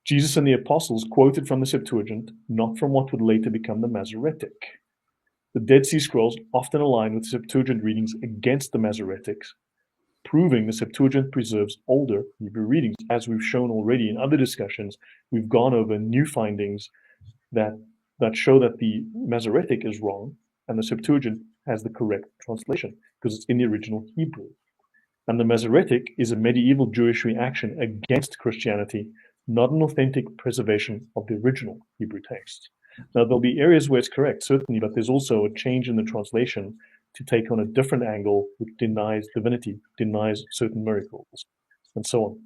Jesus and the apostles quoted from the Septuagint, not from what would later become the Masoretic. The Dead Sea Scrolls often align with Septuagint readings against the Masoretics, proving the Septuagint preserves older Hebrew readings. As we've shown already in other discussions, we've gone over new findings that show that the Masoretic is wrong and the Septuagint has the correct translation because it's in the original Hebrew. And the Masoretic is a medieval Jewish reaction against Christianity, not an authentic preservation of the original Hebrew text. Now, there'll be areas where it's correct, certainly, but there's also a change in the translation to take on a different angle which denies divinity, denies certain miracles, and so on.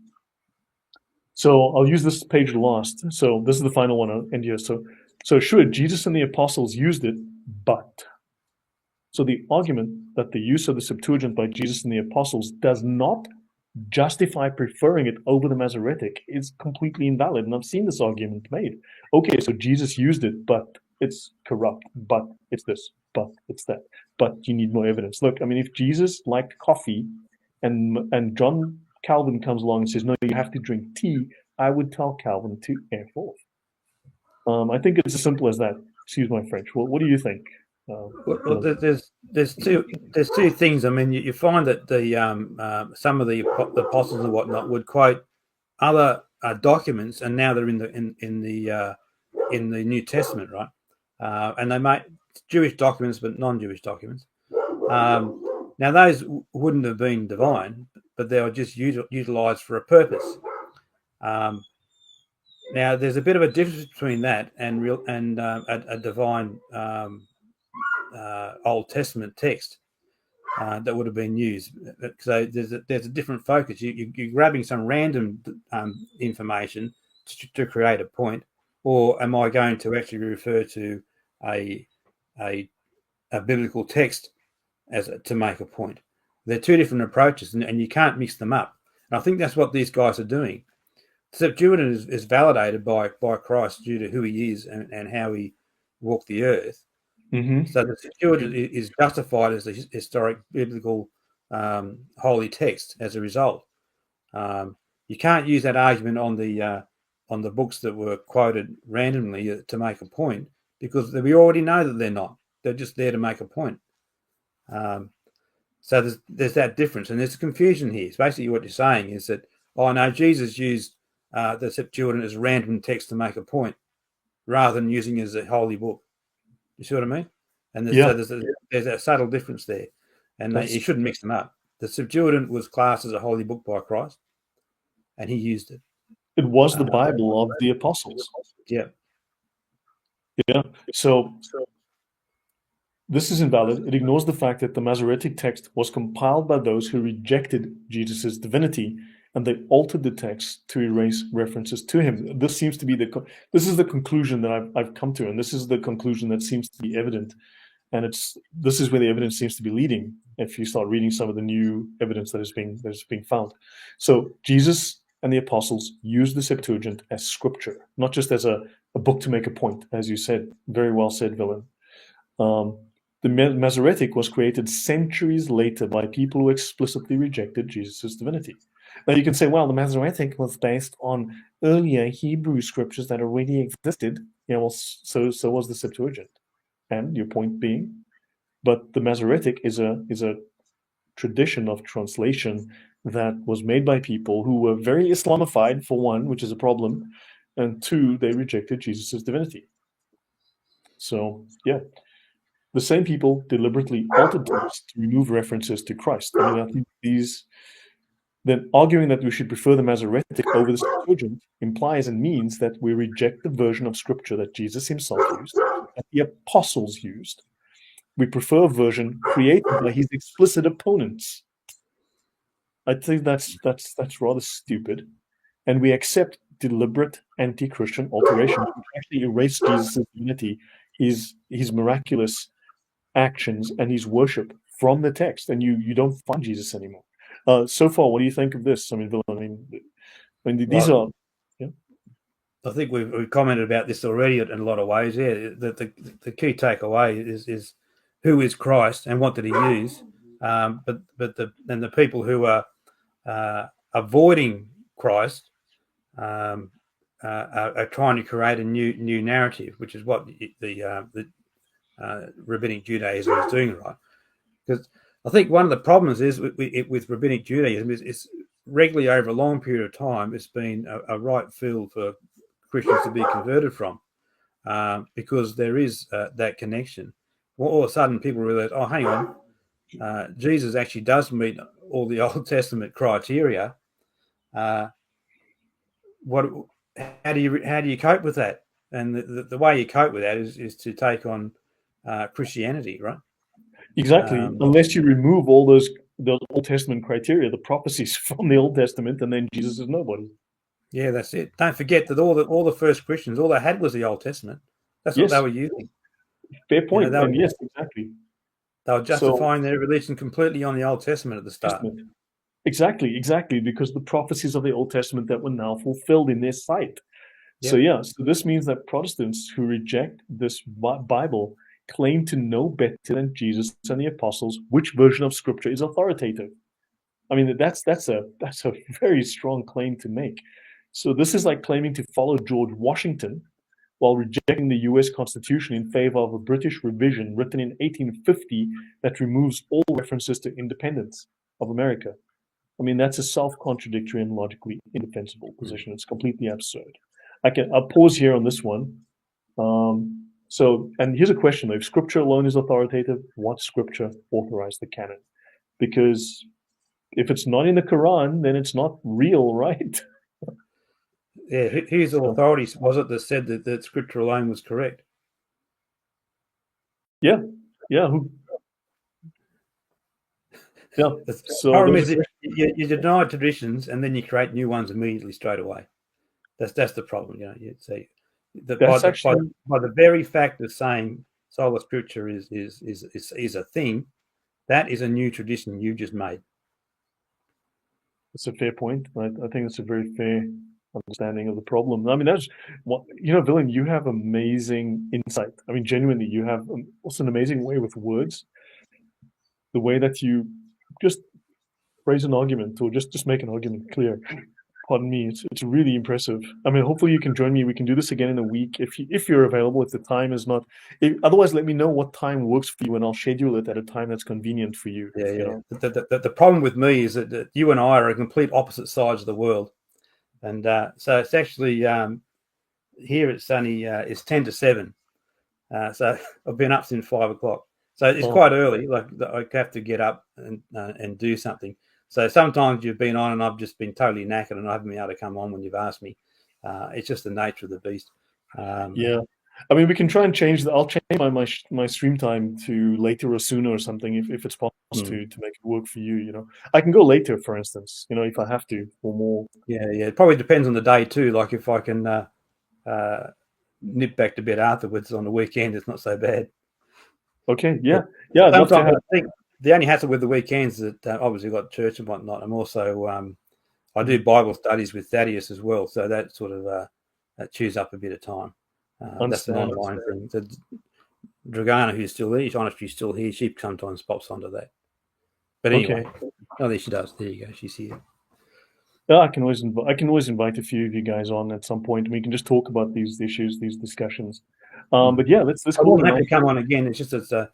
So I'll use this page last. So this is the final one I'll end here. So sure, Jesus and the apostles used it, but. So the argument that the use of the Septuagint by Jesus and the apostles does not justify preferring it over the Masoretic is completely invalid. And I've seen this argument made. Okay, so Jesus used it, but it's corrupt, but it's this, but it's that, but you need more evidence. Look, I mean, if Jesus liked coffee and John Calvin comes along and says, no, you have to drink tea, I would tell Calvin to F off. I think it's as simple as that. Excuse my French. Well, what do you think? Well, there's two things. I mean, you find that the some of the apostles and whatnot would quote other documents, and now they're in the New Testament, right? And they make Jewish documents, but non-Jewish documents. Now those wouldn't have been divine, but they were just utilized for a purpose. Now there's a bit of a difference between that and a divine Old Testament text that would have been used. So there's a different focus. You're grabbing some random information to create a point, or am I going to actually refer to a biblical text to make a point? They're two different approaches, and you can't mix them up. And I think that's what these guys are doing. Septuagint is validated by Christ due to who he is and how he walked the earth. Mm-hmm. So the Septuagint is justified as the historic biblical holy text as a result. You can't use that argument on the books that were quoted randomly to make a point, because we already know that they're not. They're just there to make a point. So there's that difference, and there's confusion here. So basically what you're saying is that, oh no, Jesus used the Septuagint as random text to make a point, rather than using it as a holy book. You see what I mean? And so there's a subtle difference there, and you shouldn't mix them up. The Septuagint was classed as a holy book by Christ, and he used it. It was the Bible of the apostles. Yeah. So this is invalid. It ignores the fact that the Masoretic text was compiled by those who rejected Jesus' divinity, and they altered the text to erase references to him. This seems to be this is the conclusion that I've come to, and this is the conclusion that seems to be evident. And this is where the evidence seems to be leading, if you start reading some of the new evidence that is being found. So Jesus and the apostles used the Septuagint as scripture, not just as a book to make a point, as you said. Very well said, Willem. The Masoretic was created centuries later by people who explicitly rejected Jesus' divinity. Now you can say, well, the Masoretic was based on earlier Hebrew scriptures that already existed. Yeah, well, so was the Septuagint. And your point being, but the Masoretic is a tradition of translation that was made by people who were very Islamified, for one, which is a problem, and two, they rejected Jesus' divinity. So yeah, the same people deliberately altered text to remove references to Christ. I mean, I think then arguing that we should prefer the Masoretic over the Septuagint implies and means that we reject the version of Scripture that Jesus himself used, that the apostles used. We prefer a version created by his explicit opponents. I think that's rather stupid, and we accept deliberate anti-Christian alterations which actually erase Jesus' divinity, his miraculous actions, and his worship from the text, and you don't find Jesus anymore. So far, what do you think of this? I mean, these are. Yeah. I think we've commented about this already in a lot of ways. Yeah, the key takeaway is who is Christ and what did he use? But the people who are avoiding Christ are trying to create a new narrative, which is what the Rabbinic Judaism is doing, right? Because I think one of the problems is with Rabbinic Judaism is regularly over a long period of time, it's been a right field for Christians to be converted from, because there is that connection. All of a sudden, people realize, oh, hang on, Jesus actually does meet all the Old Testament criteria. How do you cope with that? And the way you cope with that is to take on Christianity, right? Exactly. Unless you remove all those Old Testament criteria, the prophecies from the Old Testament, and then Jesus is nobody. Yeah, that's it. Don't forget that all the first Christians, all they had was the Old Testament. That's what they were using. Fair point. And yes, exactly. They were justifying their religion completely on the Old Testament at the start. Exactly, because the prophecies of the Old Testament that were now fulfilled in their sight. Yep. So this means that Protestants who reject this Bible claim to know better than Jesus and the apostles which version of Scripture is authoritative. I mean, that's a very strong claim to make. So this is like claiming to follow George Washington while rejecting the US Constitution in favor of a British revision written in 1850 that removes all references to independence of America. I mean, that's a self-contradictory and logically indefensible position. It's completely absurd. I'll pause here on this one. And here's a question: if Scripture alone is authoritative, what Scripture authorized the canon? Because if it's not in the Quran, then it's not real, right? Yeah, whose authorities was it that said that Scripture alone was correct? Yeah, Yeah. Yeah. The So there problem was a is that question. you deny traditions and then you create new ones immediately straight away. That's the problem. You know, you say that That's actually by the very fact of saying sola scriptura is a thing, that is a new tradition you just made. It's a fair point. I think it's a very fair understanding of the problem. I mean, that's what, Villain, you have amazing insight. I mean, genuinely, you have also an amazing way with words. The way that you just phrase an argument or just make an argument clear. Pardon me, it's really impressive. I mean, hopefully you can join me. We can do this again in a week if you're available. If the time is not, otherwise, let me know what time works for you, and I'll schedule it at a time that's convenient for you. Yeah, You yeah. know. The problem with me is that you and I are complete opposite sides of the world, and so it's actually here it's only it's 10 to 7. So I've been up since 5 o'clock. So it's Oh, quite early. Like I have to get up and do something. So sometimes you've been on and I've just been totally knackered and I haven't been able to come on when you've asked me. It's just the nature of the beast. yeah. I mean, we can try and change the. I'll change my stream time to later or sooner or something if it's possible mm, to make it work for you. You know, I can go later, for instance. You know, if I have to for more. yeah, yeah. It probably depends on the day too. Like if I can uh, nip back to bed afterwards on the weekend, it's not so bad. Okay, yeah, But yeah. I'd love to sometimes have. I think the only hassle with the weekends is that obviously got church and whatnot. I'm also I do Mhm. Bible studies with Thaddeus as well, so that sort of that chews up a bit of time. That's an Understand. online thing. So Dragana, who's still here, she's still here. She sometimes pops onto that. But Okay. anyway, oh, there she does. There you go. She's here. Yeah, I can always invite a few of you guys on at some point, and we can just talk about these issues, these discussions. Mm. But yeah, let's I call it wouldn't a have to night. come on again. It's just that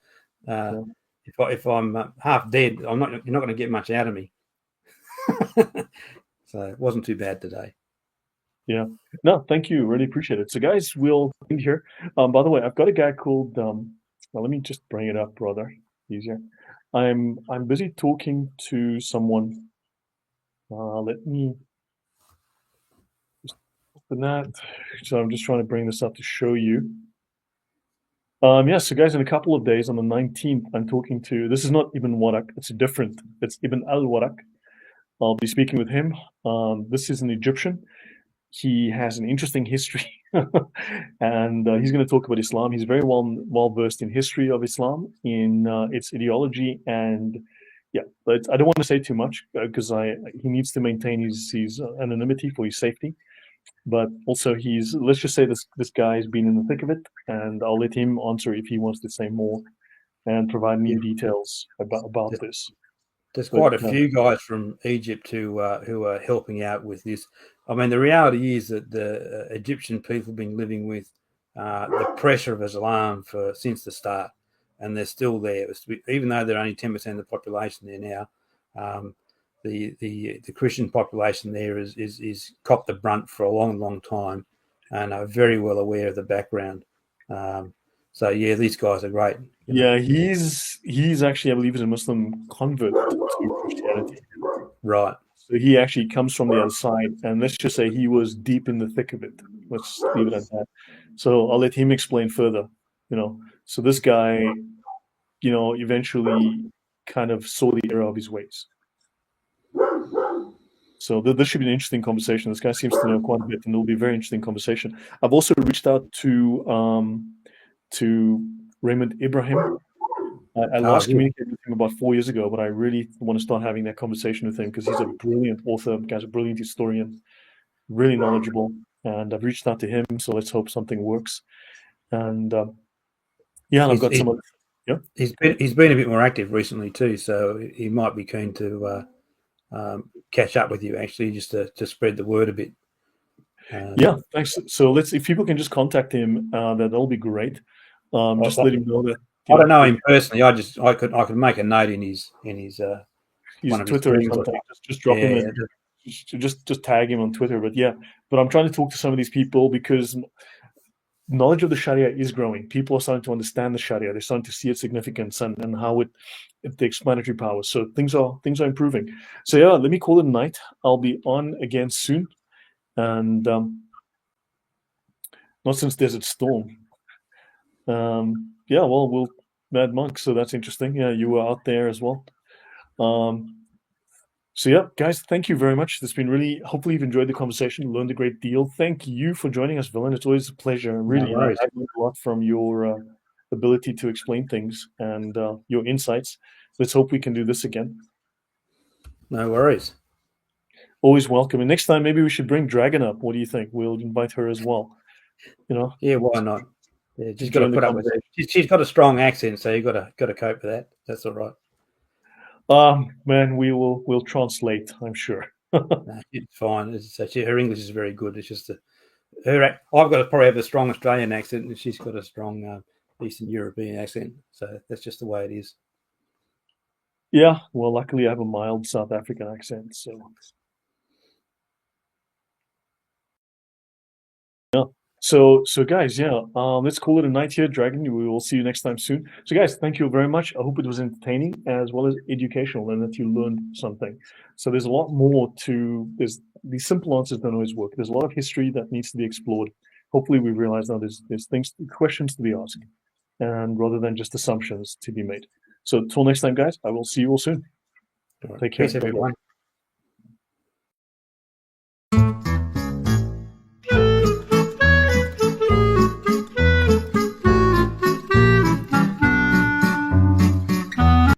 Yeah. if I'm half dead, you're not going to get much out of me. So it wasn't too bad today. Yeah. No, thank you. Really appreciate it. So guys, we'll end here. By the way, I've got a guy called well, let me just bring it up, brother. Easier. I'm busy talking to someone. Let me just open that. So I'm just trying to bring this up to show you. Yeah, so guys, in a couple of days on the 19th, I'm talking to, this is not Ibn Warak, it's different. It's Ibn al-Warak. I'll be speaking with him. This is an Egyptian. He has an interesting history, and he's going to talk about Islam. He's very well versed in history of Islam, in its ideology, and yeah. But I don't want to say too much because he needs to maintain his anonymity for his safety. But also, let's just say this guy's been in the thick of it, and I'll let him answer if he wants to say more and provide any Yeah. details about this. There's But quite a few guys from Egypt who are helping out with this. I mean, the reality is that the Egyptian people have been living with the pressure of Islam since the start, and they're still there. Even though they're only 10% of the population there now, um, the Christian population there is copped the brunt for a long time, and are very well aware of the background. So yeah, these guys are great. You know, yeah, he's actually, I believe, is a Muslim convert to Christianity. right? So he actually comes from the other side, and let's just say he was deep in the thick of it. Let's leave it at that. So I'll let him explain further. So this guy, eventually kind of saw the error of his ways. So this should be an interesting conversation. This guy seems to know quite a bit, and it'll be a very interesting conversation. I've also reached out to Raymond Ibrahim. I Oh, last good. communicated with him about 4 years ago, but I really want to start having that conversation with him because he's a brilliant author, guy's a brilliant historian, really knowledgeable. And I've reached out to him, so let's hope something works. And yeah, and I've He's, got he, some other. Yeah, he's been a bit more active recently too, so he might be keen to catch up with you actually, just to spread the word a bit. yeah. Thanks. So if people can just contact him, that'll be great. I, Just let him know that I don't know him personally. I could make a note in his his one of his Twitter or streams or something. something. Just drop him Yeah, and just tag him on Twitter. But yeah, but I'm trying to talk to some of these people because knowledge of the Sharia is growing. People are starting to understand the Sharia. They're starting to see its significance and how it the explanatory power. So things are improving. So yeah, let me call it a night. I'll be on again soon, and not since Desert Storm. Yeah, well, Mad Monk. So that's interesting. Yeah, you were out there as well. So yeah, guys, thank you very much. It's been really, hopefully you've enjoyed the conversation, learned a great deal. Thank you for joining us, Villain. It's always a pleasure. Really, worries. I've learned a lot from your ability to explain things and your insights. Let's hope we can do this again. No worries. Always welcome. And next time, maybe we should bring Dragon up. What do you think? We'll invite her as well. You know? Yeah, why not? Yeah, To she's got to join the put up with it. She's got a strong accent, so you've got to cope with that. That's all right. Man, we'll translate, I'm sure. No, it's fine. Her English is very good. It's just I've got to probably have a strong Australian accent, and she's got a strong Eastern European accent. So that's just the way it is. Yeah, well, luckily I have a mild South African accent, so yeah. So guys, yeah, let's call it a night here, Dragon. We will see you next time soon. So guys, thank you very much. I hope it was entertaining as well as educational and that you learned something. So there's a lot more to this. These simple answers don't always work. There's a lot of history that needs to be explored. Hopefully we realize now there's questions to be asked, and rather than just assumptions to be made. So till next time, guys, I will see you all soon. All right. Take care. Peace, everyone.